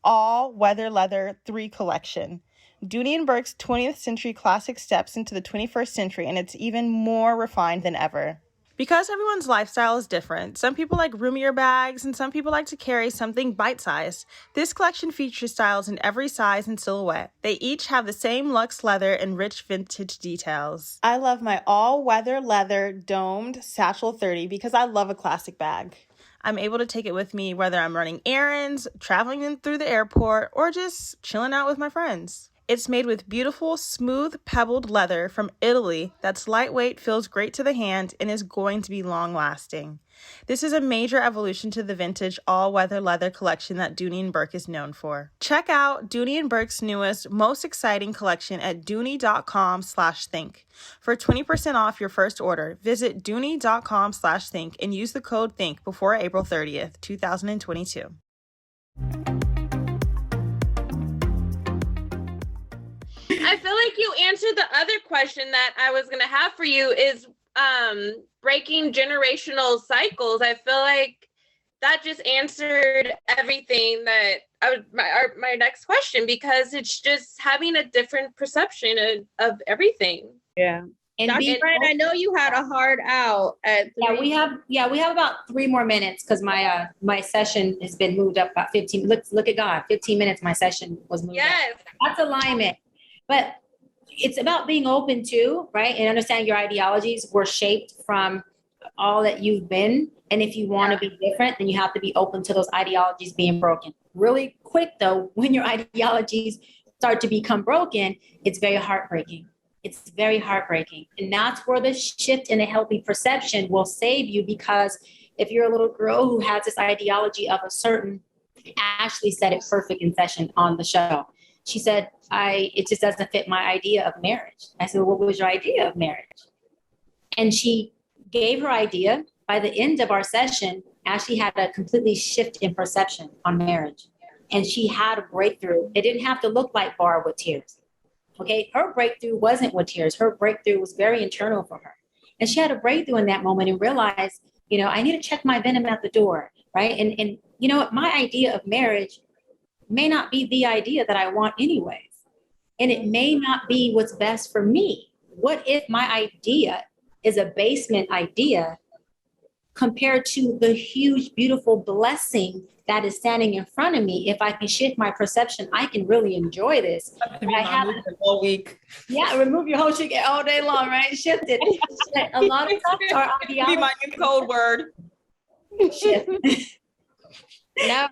all-weather leather 3 collection. Dooney Bourke's 20th century classic steps into the 21st century, and it's even more refined than ever. Because everyone's lifestyle is different, some people like roomier bags and some people like to carry something bite-sized. This collection features styles in every size and silhouette. They each have the same luxe leather and rich vintage details. I love my all-weather leather domed Satchel 30 because I love a classic bag. I'm able to take it with me whether I'm running errands, traveling in through the airport, or just chilling out with my friends. It's made with beautiful, smooth, pebbled leather from Italy that's lightweight, feels great to the hand, and is going to be long-lasting. This is a major evolution to the vintage all-weather leather collection that Dooney Bourke is known for. Check out Dooney Bourke's newest, most exciting collection at dooney.com/think. For 20% off your first order, visit dooney.com/think and use the code THINK before April 30th, 2022. I feel like you answered the other question that I was going to have for you is breaking generational cycles. I feel like that just answered everything that my next question, because it's just having a different perception of everything. Yeah. And Bryant, I know you had a hard out at 3. We have about 3 more minutes because my session has been moved up about 15. Look at God, 15 minutes. My session was moved up. That's alignment. But it's about being open too, right? And understand your ideologies were shaped from all that you've been. And if you want to be different, then you have to be open to those ideologies being broken. Really quick though, when your ideologies start to become broken, it's very heartbreaking. It's very heartbreaking. And that's where the shift in a healthy perception will save you, because if you're a little girl who has this ideology of a certain, Ashley said it perfect in session on the show. She said, it just doesn't fit my idea of marriage. I said, well, what was your idea of marriage? And she gave her idea. By the end of our session, Ashley had a completely shift in perception on marriage. And she had a breakthrough. It didn't have to look like bar with tears. Okay, her breakthrough wasn't with tears. Her breakthrough was very internal for her. And she had a breakthrough in that moment and realized, I need to check my venom at the door, right? And my idea of marriage may not be the idea that I want anyways. And it may not be what's best for me. What if my idea is a basement idea compared to the huge, beautiful blessing that is standing in front of me? If I can shift my perception, I can really enjoy this. I have the whole week. Yeah, remove your whole shit all day long, right? Shift it. A lot of times our ideology. Be my new code word. Shift. No,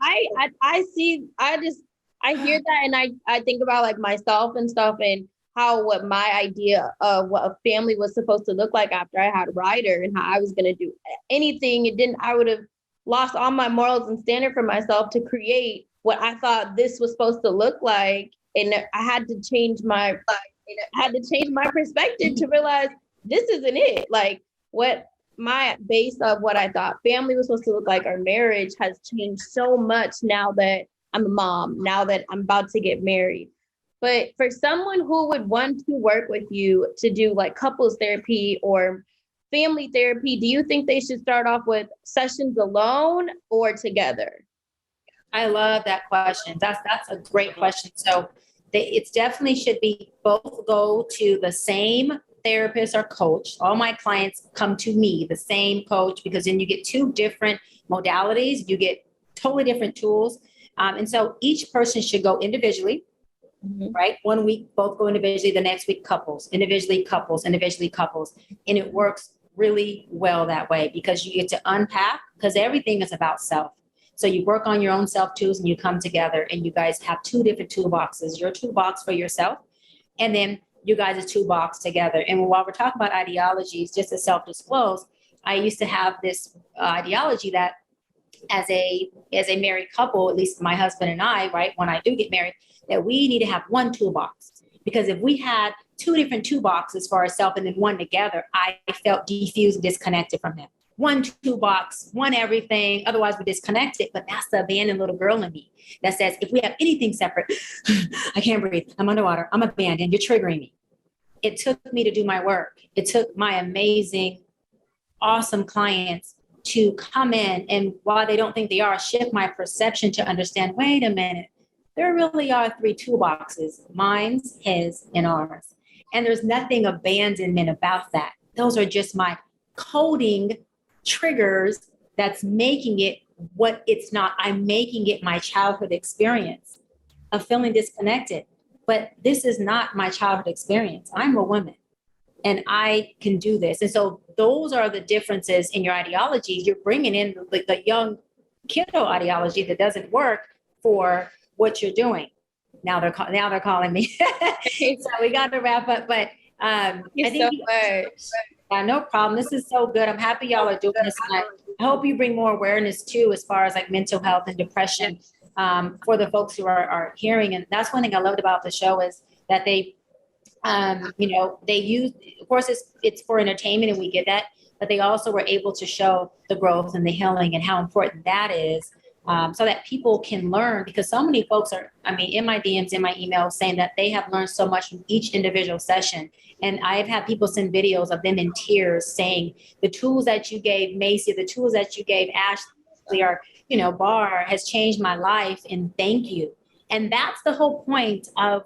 I hear that, and I think about like myself and stuff, and what my idea of what a family was supposed to look like after I had Ryder, and how I was going to do anything. I would have lost all my morals and standard for myself to create what I thought this was supposed to look like. And I had to change my perspective to realize this isn't it. Like, what my base of what I thought family was supposed to look like, our marriage has changed so much now that I'm a mom, now that I'm about to get married. But for someone who would want to work with you to do like couples therapy or family therapy, do you think they should start off with sessions alone or together? I love that question. That's a great question. So it's definitely should be both go to the same therapist or coach. All my clients come to me, the same coach, because then you get two different modalities. You get totally different tools. And so each person should go individually, right? 1 week, both go individually. The next week, couples, individually, couples, individually, couples. And it works really well that way because you get to unpack, because everything is about self. So you work on your own self tools and you come together and you guys have two different toolboxes, your toolbox for yourself, and then you guys' toolbox together. And while we're talking about ideologies, just to self-disclose, I used to have this ideology that as a married couple, at least my husband and I, right, when I do get married, that we need to have one toolbox. Because if we had two different toolboxes for ourselves and then one together, I felt defused and disconnected from him. One toolbox, one everything, otherwise we're disconnected. But that's the abandoned little girl in me that says, if we have anything separate, I can't breathe, I'm underwater, I'm abandoned, you're triggering me. It took me to do my work. It took my amazing, awesome clients to come in, and while they don't think they are, shift my perception to understand, wait a minute, there really are three toolboxes, mine's, his, and ours. And there's nothing abandonment about that. Those are just my coding triggers that's making it what it's not. I'm making it my childhood experience of feeling disconnected. But this is not my childhood experience. I'm a woman and I can do this. And so those are the differences in your ideologies. You're bringing in the young kiddo ideology that doesn't work for what you're doing. Now they're calling me. So we got to wrap up. But I think yeah, no problem. This is so good. I'm happy y'all are doing this. And I hope you bring more awareness too, as far as like mental health and depression for the folks who are hearing. And that's one thing I loved about the show is that they, they use, of course, it's for entertainment and we get that, but they also were able to show the growth and the healing and how important that is. So that people can learn, because so many folks are, in my DMs, in my emails, saying that they have learned so much from each individual session. And I've had people send videos of them in tears saying the tools that you gave Macy, the tools that you gave Ashley, or, Bar has changed my life, and thank you. And that's the whole point of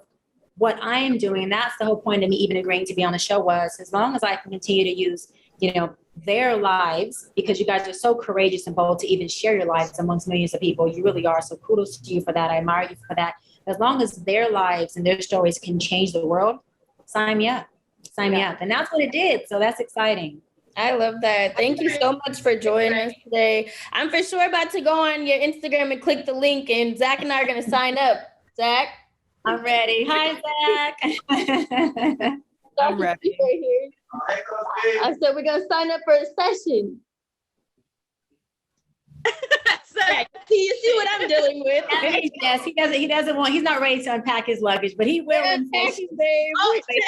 what I am doing. And that's the whole point of me even agreeing to be on the show, was as long as I can continue to use, their lives, because you guys are so courageous and bold to even share your lives amongst millions of people. You really are. So kudos to you for that. I admire you for that. As long as their lives and their stories can change the world, sign me up. Sign me up. And that's what it did. So that's exciting. I love that. Thank you so much for joining us today. I'm for sure about to go on your Instagram and click the link, and Zach and I are going to sign up. Zach? I'm ready. Hi, Zach. I'm ready. I said we're gonna sign up for a session. You see what I'm dealing with? Yes, he doesn't want. He's not ready to unpack his luggage, but he will.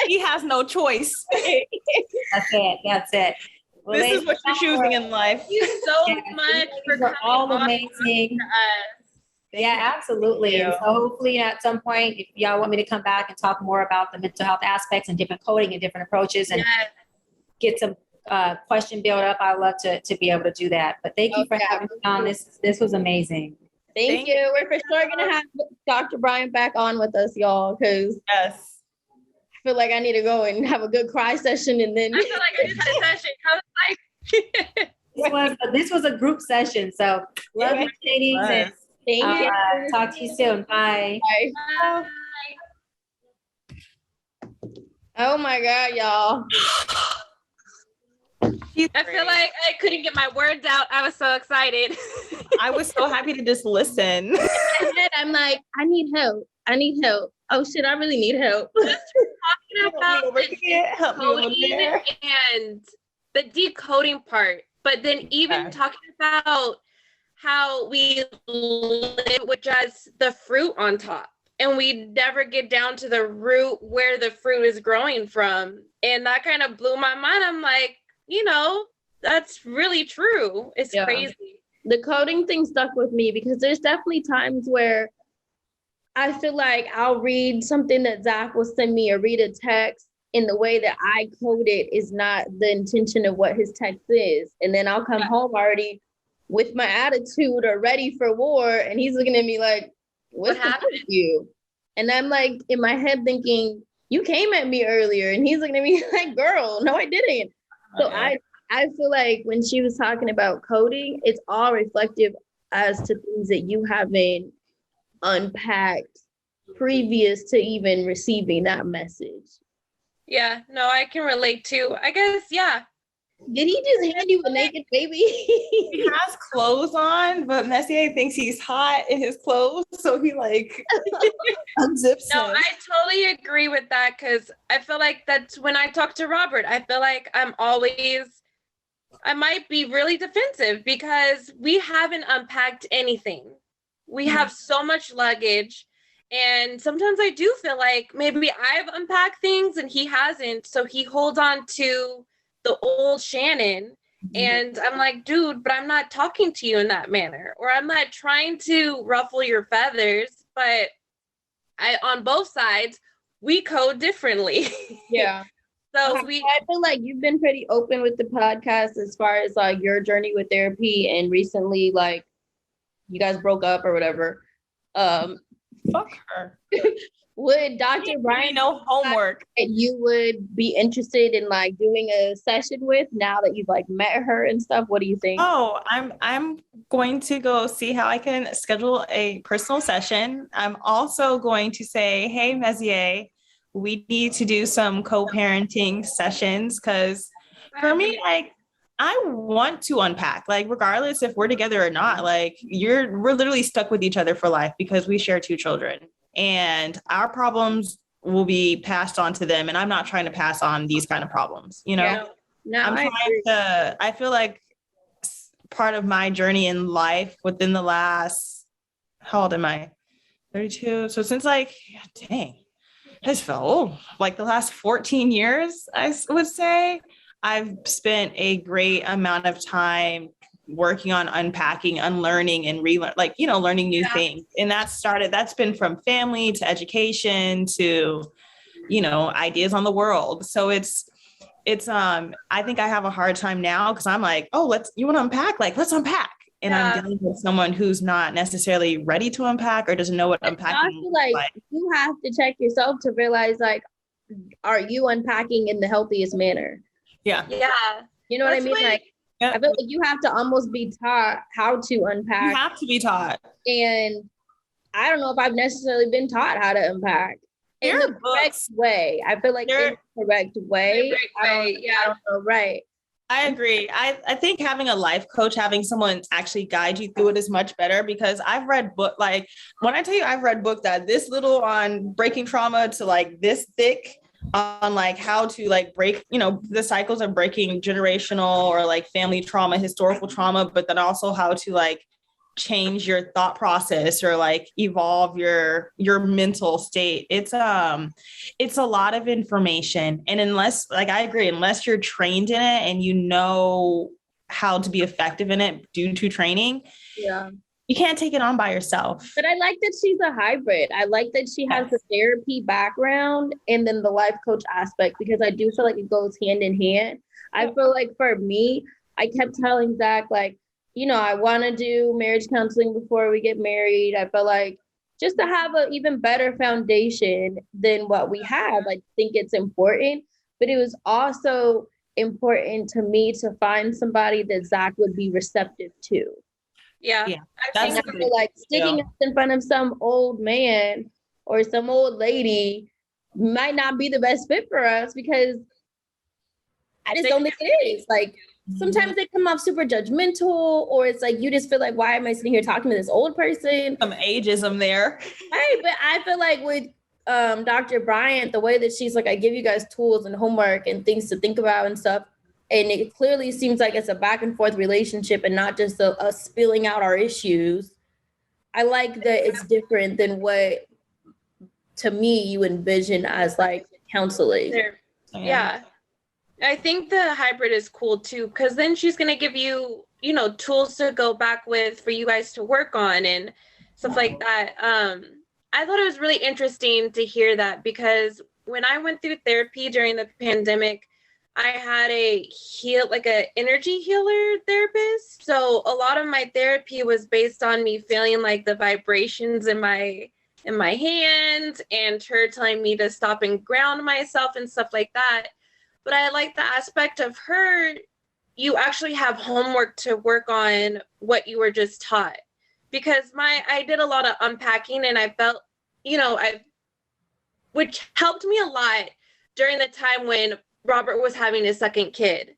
He has no choice. That's it. Well, this is what you're choosing in life. Thank you so much for coming all on amazing. Yeah, absolutely. And so hopefully at some point, if y'all want me to come back and talk more about the mental health aspects and different coding and different approaches and get some question build up, I'd love to be able to do that. But thank you for having me on. This was amazing. Thank you. We're for sure going to have Dr. Bryant back on with us, y'all, because I feel like I need to go and have a good cry session. And then I feel like I just had a session. I was like, this was a group session. So love you, ladies. And thank you. Talk to you soon. Bye. Bye. Oh my God, y'all. I feel like I couldn't get my words out. I was so excited. I was so happy to just listen. In my head, I'm like, I need help. Oh shit, I really need help. Just talking about the decoding and the decoding part, but then even talking about how we live with just the fruit on top, and we never get down to the root where the fruit is growing from. And that kind of blew my mind. I'm like, that's really true. It's crazy. The coding thing stuck with me because there's definitely times where I feel like I'll read something that Zach will send me or read a text in the way that I code it is not the intention of what his text is. And then I'll come home already with my attitude or ready for war. And he's looking at me like, what happened to you? And I'm like in my head thinking, you came at me earlier. And he's looking at me like, girl, no, I didn't. So I feel like when she was talking about coding, it's all reflective as to things that you haven't unpacked previous to even receiving that message. Yeah, no, I can relate too. I guess, yeah. Did he just hand you a naked baby? He has clothes on, but Messier thinks he's hot in his clothes, so he like unzips No, him. I totally agree with that because I feel like that's when I talk to Robert, I feel like I might be really defensive because we haven't unpacked anything. We have so much luggage. And sometimes I do feel like maybe I've unpacked things and he hasn't. So he holds on to the old Shanan. And I'm like, dude, but I'm not talking to you in that manner. Or I'm not trying to ruffle your feathers. But on both sides, we code differently. Yeah. So I feel like you've been pretty open with the podcast as far as like your journey with therapy, and recently like you guys broke up or whatever. Fuck her. Would Dr. Bryant no homework that you would be interested in like doing a session with now that you've like met her and stuff? What do you think? Oh, I'm going to go see how I can schedule a personal session. I'm also going to say, hey, Messier, we need to do some co-parenting sessions because for me, like, I want to unpack, like, regardless if we're together or not, like we're literally stuck with each other for life because we share 2 children and our problems will be passed on to them. And I'm not trying to pass on these kind of problems, you know. Yeah, I feel like part of my journey in life within the last, how old am I? 32. So since like, dang, I just felt old. Like the last 14 years, I would say, I've spent a great amount of time working on unpacking, unlearning, and learning new things. And that's been from family to education to, ideas on the world. So it's I think I have a hard time now because I'm like, oh, you want to unpack? Like, let's unpack. And I'm dealing with someone who's not necessarily ready to unpack or doesn't know what unpacking is. Like you have to check yourself to realize, like, are you unpacking in the healthiest manner? Yeah. You know what I mean? Like, I feel like you have to almost be taught how to unpack. You have to be taught. And I don't know if I've necessarily been taught how to unpack in the correct way. I feel like in the correct way. I don't know, right. I agree. I think having a life coach, having someone actually guide you through it is much better because I've read book, like when I tell you I've read book that this little on breaking trauma to like this thick on like how to like break, the cycles of breaking generational or like family trauma, historical trauma, but then also how to like change your thought process or like evolve your mental state. It's a lot of information. And unless, like, I agree, unless you're trained in it and you know how to be effective in it due to training, you can't take it on by yourself. But I like that she's a hybrid. I like that she has the therapy background and then the life coach aspect, because I do feel like it goes hand in hand. I feel like for me, I kept telling Zach, like, I want to do marriage counseling before we get married. I feel like just to have an even better foundation than what we have, I think it's important. But it was also important to me to find somebody that Zach would be receptive to. Yeah. I feel like sticking us in front of some old man or some old lady might not be the best fit for us, because I just don't think it is. Like, sometimes they come off super judgmental, or it's like you just feel like, why am I sitting here talking to this old person? Some ageism there. Right, but I feel like with Dr. Bryant, the way that she's like, I give you guys tools and homework and things to think about and stuff, and it clearly seems like it's a back and forth relationship and not just a spilling out our issues. I like that it's different than what, to me, you envision as like counseling. Yeah. I think the hybrid is cool too, because then she's going to give you, tools to go back with for you guys to work on and stuff like that. I thought it was really interesting to hear that, because when I went through therapy during the pandemic, I had an energy healer therapist. So a lot of my therapy was based on me feeling like the vibrations in my in my hands and her telling me to stop and ground myself and stuff like that. But I like the aspect of her, you actually have homework to work on what you were just taught. Because I did a lot of unpacking, and I felt, which helped me a lot during the time when Robert was having his second kid,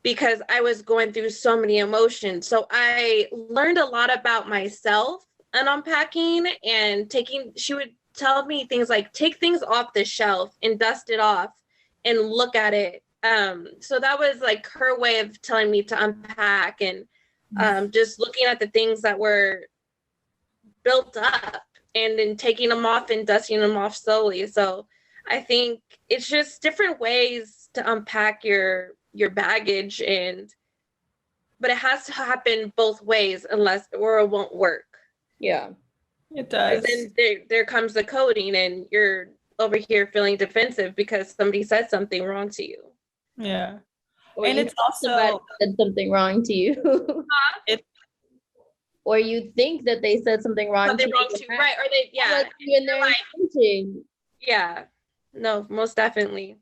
because I was going through so many emotions. So I learned a lot about myself and unpacking, and she would tell me things like, take things off the shelf and dust it off and look at it. So that was like her way of telling me to unpack, and just looking at the things that were built up and then taking them off and dusting them off slowly. So I think it's just different ways to unpack your baggage, but it has to happen both ways or it won't work. Yeah, it does. And then there comes the coding, and you're over here feeling defensive because somebody said something wrong to you. Yeah. Or and it's also said something wrong to you. Or you think that they said something wrong to you. Right. Or they, yeah. Like in their intention. Yeah. No, most definitely.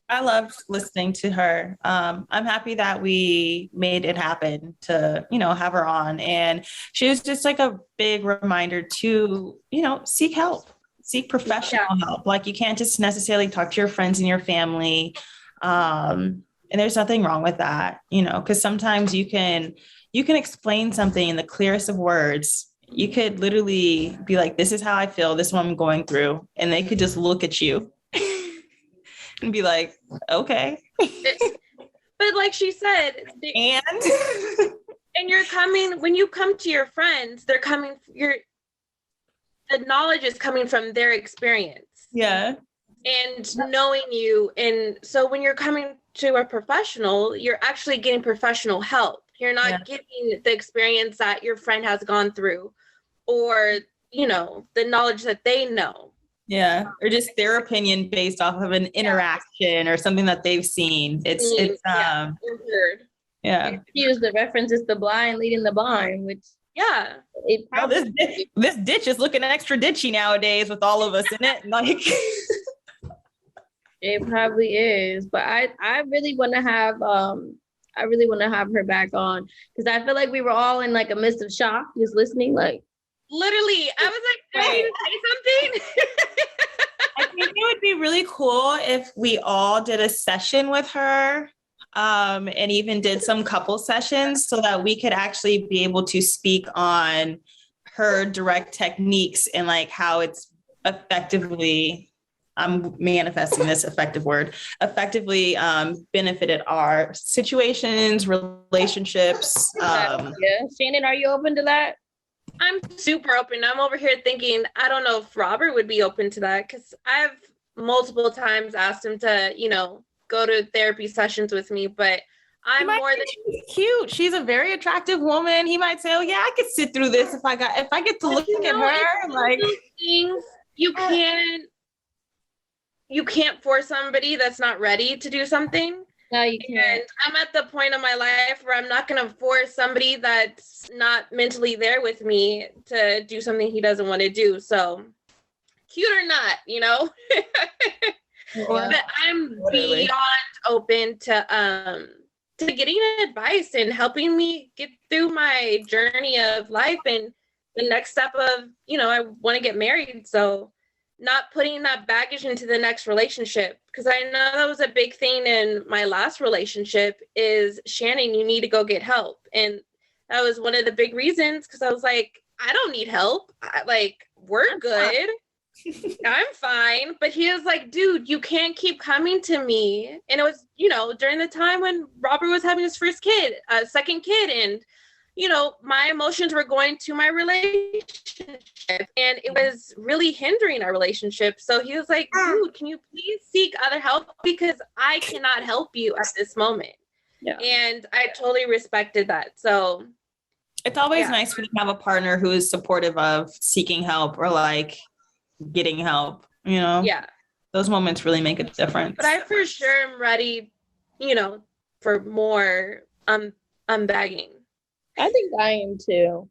I loved listening to her. I'm happy that we made it happen to, have her on. And she was just like a big reminder to, seek help, seek professional help. Like, you can't just necessarily talk to your friends and your family. And there's nothing wrong with that, because sometimes you can explain something in the clearest of words. You could literally be like, this is how I feel. This is what I'm going through. And they could just look at you and be like, okay. But like she said, and when you come to your friends, the knowledge is coming from their experience. Yeah. And knowing you. And so when you're coming to a professional, you're actually getting professional help. You're not getting the experience that your friend has gone through, or, the knowledge that they know. Yeah. Or just their opinion based off of an interaction or something that they've seen. It's weird. Yeah. Use the references the blind leading the blind, which this ditch is looking extra ditchy nowadays with all of us in it. Like it probably is. But I really want to have her back on, because I feel like we were all in like a midst of shock just listening. Like, literally, I was like, do I need to say something? I think it would be really cool if we all did a session with her, and even did some couple sessions, so that we could actually be able to speak on her direct techniques and like how it's effectively, I'm manifesting this effective word, effectively benefited our situations, relationships. Shanan, are you open to that? I'm super open. I'm over here thinking, I don't know if Robert would be open to that, because I've multiple times asked him to, go to therapy sessions with me, but I'm more than cute. She's a very attractive woman. He might say, "Oh yeah, I could sit through this if I get to look at her." Like, things you can't force somebody that's not ready to do something. No, you can't. And I'm at the point of my life where I'm not going to force somebody that's not mentally there with me to do something he doesn't want to do. So, cute or not, But I'm beyond open to getting advice and helping me get through my journey of life and the next step of, I want to get married. So not putting that baggage into the next relationship, because I know that was a big thing in my last relationship is, Shanan, you need to go get help. And that was one of the big reasons, because I was like, I don't need help. We're good. I'm fine. But he was like, dude, you can't keep coming to me. And it was, during the time when Robert was having his second kid. And, my emotions were going to my relationship, and it was really hindering our relationship. So he was like, dude, can you please seek other help? Because I cannot help you at this moment. Yeah. And I totally respected that. So it's always nice when you have a partner who is supportive of seeking help or like getting help, Yeah. Those moments really make a difference. But I for sure am ready, for more unbagging. I think I am too.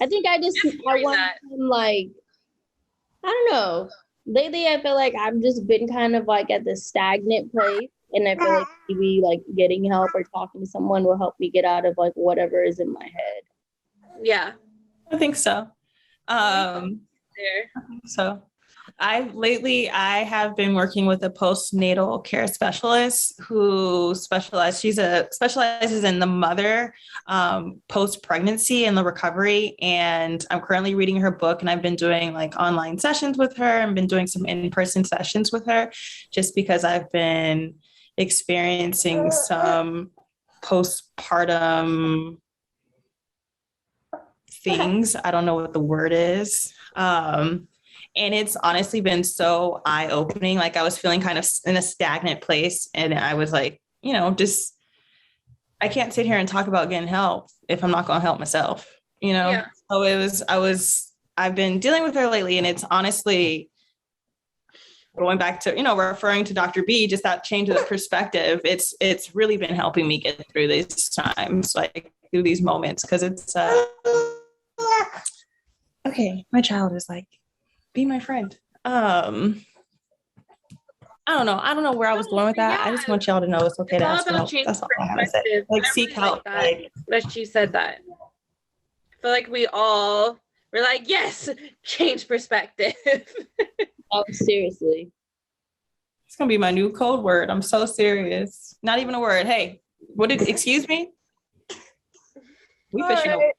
I think I want some like I don't know. Lately, I feel like I've just been kind of like at this stagnant place. And I feel like maybe like getting help or talking to someone will help me get out of like whatever is in my head. Yeah. I think so. There. So I have been working with a postnatal care specialist who specializes in the mother post-pregnancy and the recovery. And I'm currently reading her book, and I've been doing like online sessions with her and been doing some in-person sessions with her just because I've been experiencing some postpartum things. I don't know what the word is. And it's honestly been so eye-opening. Like I was feeling kind of in a stagnant place. And I was like, I can't sit here and talk about getting help if I'm not going to help myself, Yeah. So I've been dealing with her lately, and it's honestly going back to, referring to Dr. B, just that change of perspective. It's really been helping me get through these times, like through these moments. Cause it's, okay. My child is like, be my friend. I don't know. I don't know where I was going with that. Yeah. I just want y'all to know it's okay to ask for help. That's all I have to say. Like seek help. That she said that. I feel like we're like, yes, change perspective. Oh, seriously. It's gonna be my new code word. I'm so serious. Not even a word. Hey, excuse me? We fishing over.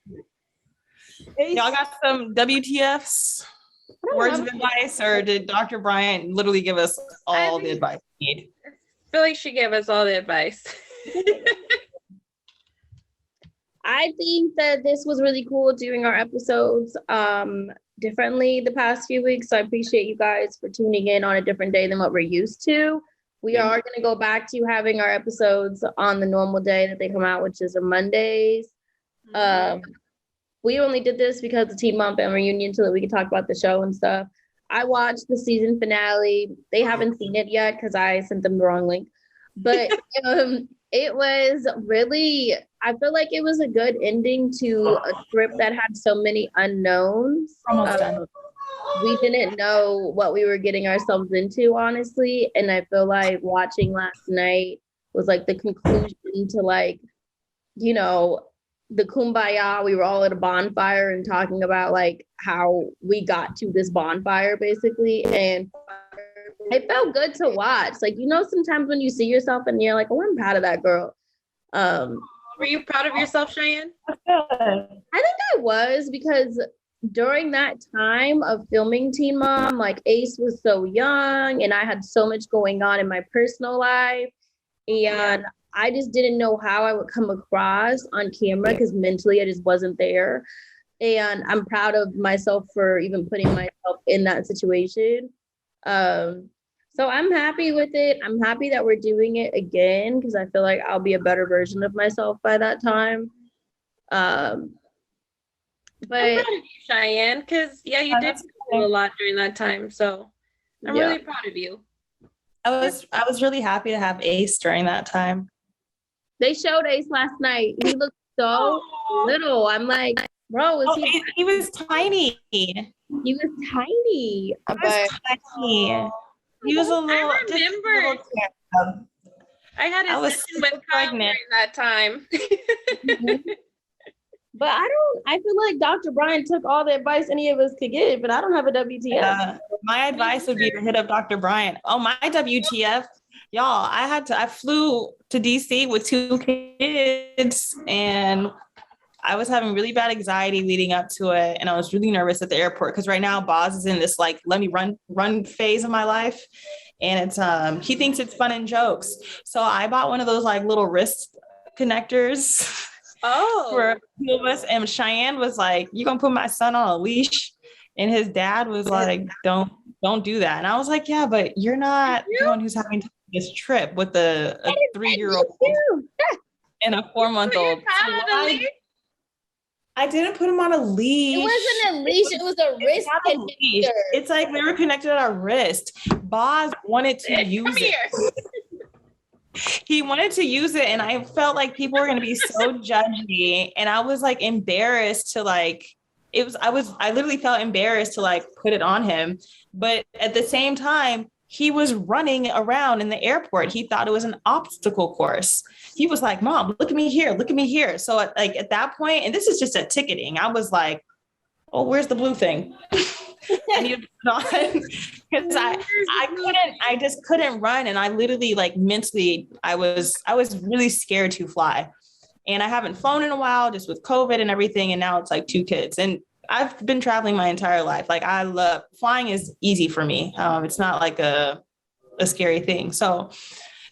Y'all got some WTFs? Words of advice, or did Dr. Bryant literally give us all the advice we need? I feel like she gave us all the advice. I think that this was really cool doing our episodes differently the past few weeks. So I appreciate you guys for tuning in on a different day than what we're used to. We are going to go back to having our episodes on the normal day that they come out, which is on Mondays. We only did this because the Teen Mom Family Reunion so that we could talk about the show and stuff. I watched the season finale. They haven't seen it yet because I sent them the wrong link. But it was really, I feel like it was a good ending to a script that had so many unknowns. Almost done. We didn't know what we were getting ourselves into, honestly. And I feel like watching last night was like the conclusion to like, the kumbaya. We were all at a bonfire and talking about like how we got to this bonfire basically. And it felt good to watch. Like, sometimes when you see yourself and you're like, oh, I'm proud of that girl. Were you proud of yourself, Cheyenne? I think I was, because during that time of filming Teen Mom, like Ace was so young and I had so much going on in my personal life. And I just didn't know how I would come across on camera because mentally I just wasn't there. And I'm proud of myself for even putting myself in that situation. So I'm happy with it. I'm happy that we're doing it again because I feel like I'll be a better version of myself by that time. But I'm proud of you, Cheyenne, because you did do a lot during that time. So I'm really proud of you. I was really happy to have Ace during that time. They showed Ace last night. He looked so little. I'm like, bro, he was tiny. He was tiny. Tiny. He was a little. I remember. I had a session with Kyle during that time. But I feel like Dr. Bryant took all the advice any of us could give, but I don't have a WTF. My advice would be to hit up Dr. Bryant. Oh, my WTF. Y'all, I flew to DC with 2 kids and I was having really bad anxiety leading up to it. And I was really nervous at the airport because right now Boz is in this like, let me run phase of my life. And it's, he thinks it's fun and jokes. So I bought one of those like little wrist connectors for a few of us. And Cheyenne was like, you gonna put my son on a leash? And his dad was like, don't do that. And I was like, yeah, but you're not the one who's having this trip with a 3-year-old and a 4-month-old. I didn't put him on a leash. It wasn't a leash. It was a wrist connector. It's like we were connected at our wrist. Boz wanted to use it. He wanted to use it. And I felt like people were going to be so judgy. And I was like embarrassed to like I literally felt embarrassed to like put it on him. But at the same time, he was running around in the airport. He thought it was an obstacle course. He was like, Mom, look at me here. Look at me here. So at that point, and this is just at ticketing, I was like, oh, where's the blue thing? I need to put on because I just couldn't run. And I literally like mentally, I was really scared to fly. And I haven't flown in a while just with COVID and everything. And now it's like 2 kids. And I've been traveling my entire life. Like I love flying is easy for me. It's not like a scary thing. So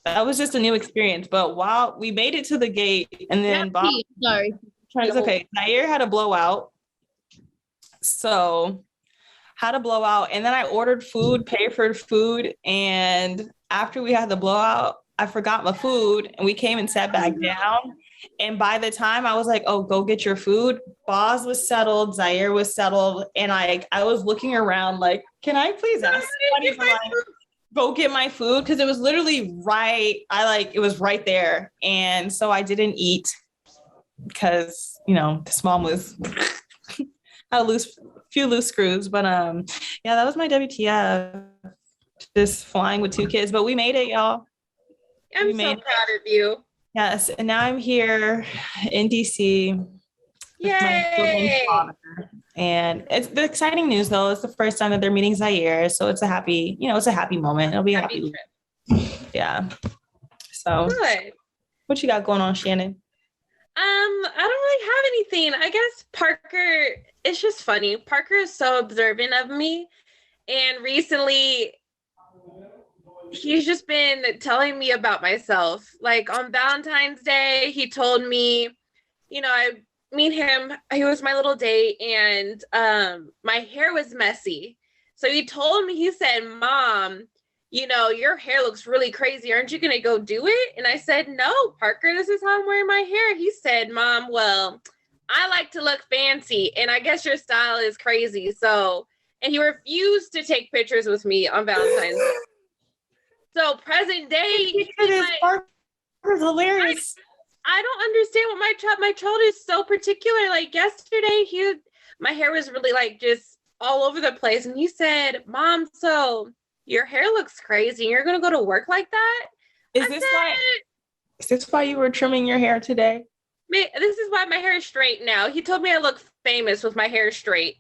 that was just a new experience. But while we made it to the gate and then Bob, sorry. it's okay. Nair had a blowout. So had a blowout. And then I ordered food, paid for food. And after we had the blowout, I forgot my food and we came and sat back down. And by the time I was like, oh, go get your food, Boz was settled, Zaire was settled. And I was looking around like, can I please ask somebody to like, go get my food? Because it was literally right. It was right there. And so I didn't eat because, this mom was had a few loose screws. But yeah, that was my WTF. Just flying with 2 kids. But we made it, y'all. I'm so proud of you. Yes, and now I'm here in DC. Yay! And it's the exciting news though. It's the first time that they're meeting Zaire. So it's a happy, it's a happy moment. It'll be a happy trip. Yeah. So good. What you got going on, Shannon? I don't really have anything. I guess Parker, it's just funny. Parker is so observant of me. And recently he's just been telling me about myself. Like on Valentine's Day, he told me, me and him, he was my little date and my hair was messy. So he told me, he said, Mom, your hair looks really crazy. Aren't you going to go do it? And I said, no, Parker, this is how I'm wearing my hair. He said, Mom, well, I like to look fancy and I guess your style is crazy. So, and he refused to take pictures with me on Valentine's Day. So present day, Parker's hilarious. I don't understand what my child is so particular. Like yesterday, my hair was really like just all over the place, and he said, "Mom, so your hair looks crazy. You're gonna go to work like that?" Is this why you were trimming your hair today? This is why my hair is straight now. He told me I look famous with my hair straight.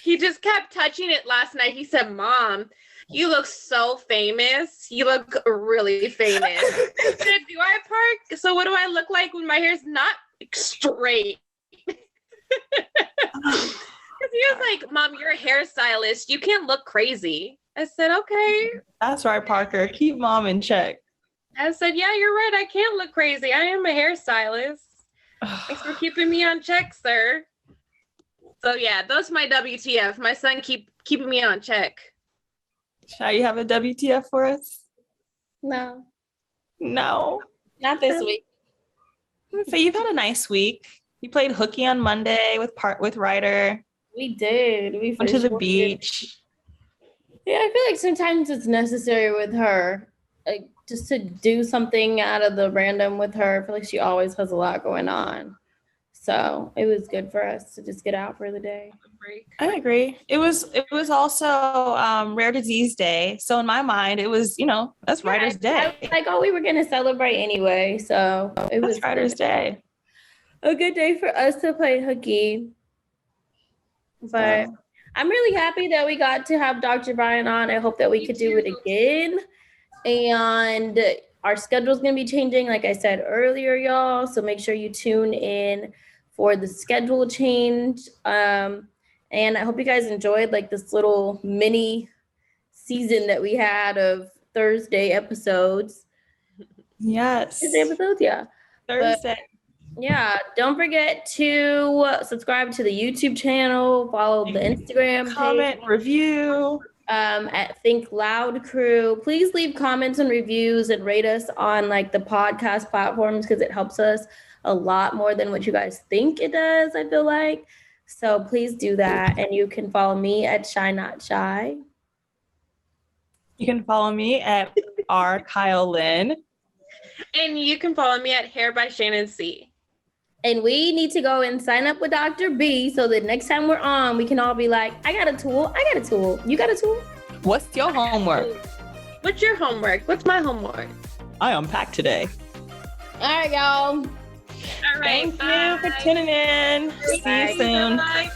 He just kept touching it last night. He said, Mom, you look so famous. You look really famous. I said, do I, Park? So what do I look like when my hair's not straight? Because he was like, Mom, you're a hairstylist. You can't look crazy. I said, okay. That's right, Parker. Keep Mom in check. I said, yeah, you're right. I can't look crazy. I am a hairstylist. Thanks for keeping me on check, sir. So yeah, that's my WTF. My son keeping me on check. Shall you have a WTF for us? No. Not this week. So you've had a nice week. You played hooky on Monday with Ryder. We did. We went to the beach. Yeah, I feel like sometimes it's necessary with her, like just to do something out of the random with her. I feel like she always has a lot going on. So it was good for us to just get out for the day. I agree. It was also Rare Disease Day. So in my mind, it was, that's Ryder's Day. We were going to celebrate anyway. So it was Ryder's Day. A good day for us to play hooky. But I'm really happy that we got to have Dr. Bryant on. I hope that we could do it again. And our schedule is going to be changing, like I said earlier, y'all. So make sure you tune in for the schedule change. And I hope you guys enjoyed like this little mini season that we had of Thursday episodes. Yes. Thursday episodes, yeah. Thursday. Yeah, don't forget to subscribe to the YouTube channel, follow the Instagram comment, page, review at Think Loud Crew. Please leave comments and reviews and rate us on like the podcast platforms because it helps us a lot more than what you guys think it does, I feel like. So please do that. And you can follow me at Shy Not Shy. You can follow me at R. Kyle Lynn. And you can follow me at Hair by Shanan C. And we need to go and sign up with Dr. B so that next time we're on, we can all be like, I got a tool. I got a tool. You got a tool? What's your homework? What's your homework? What's my homework? I unpacked today. All right, y'all. Thank you for tuning in. See you soon. Bye.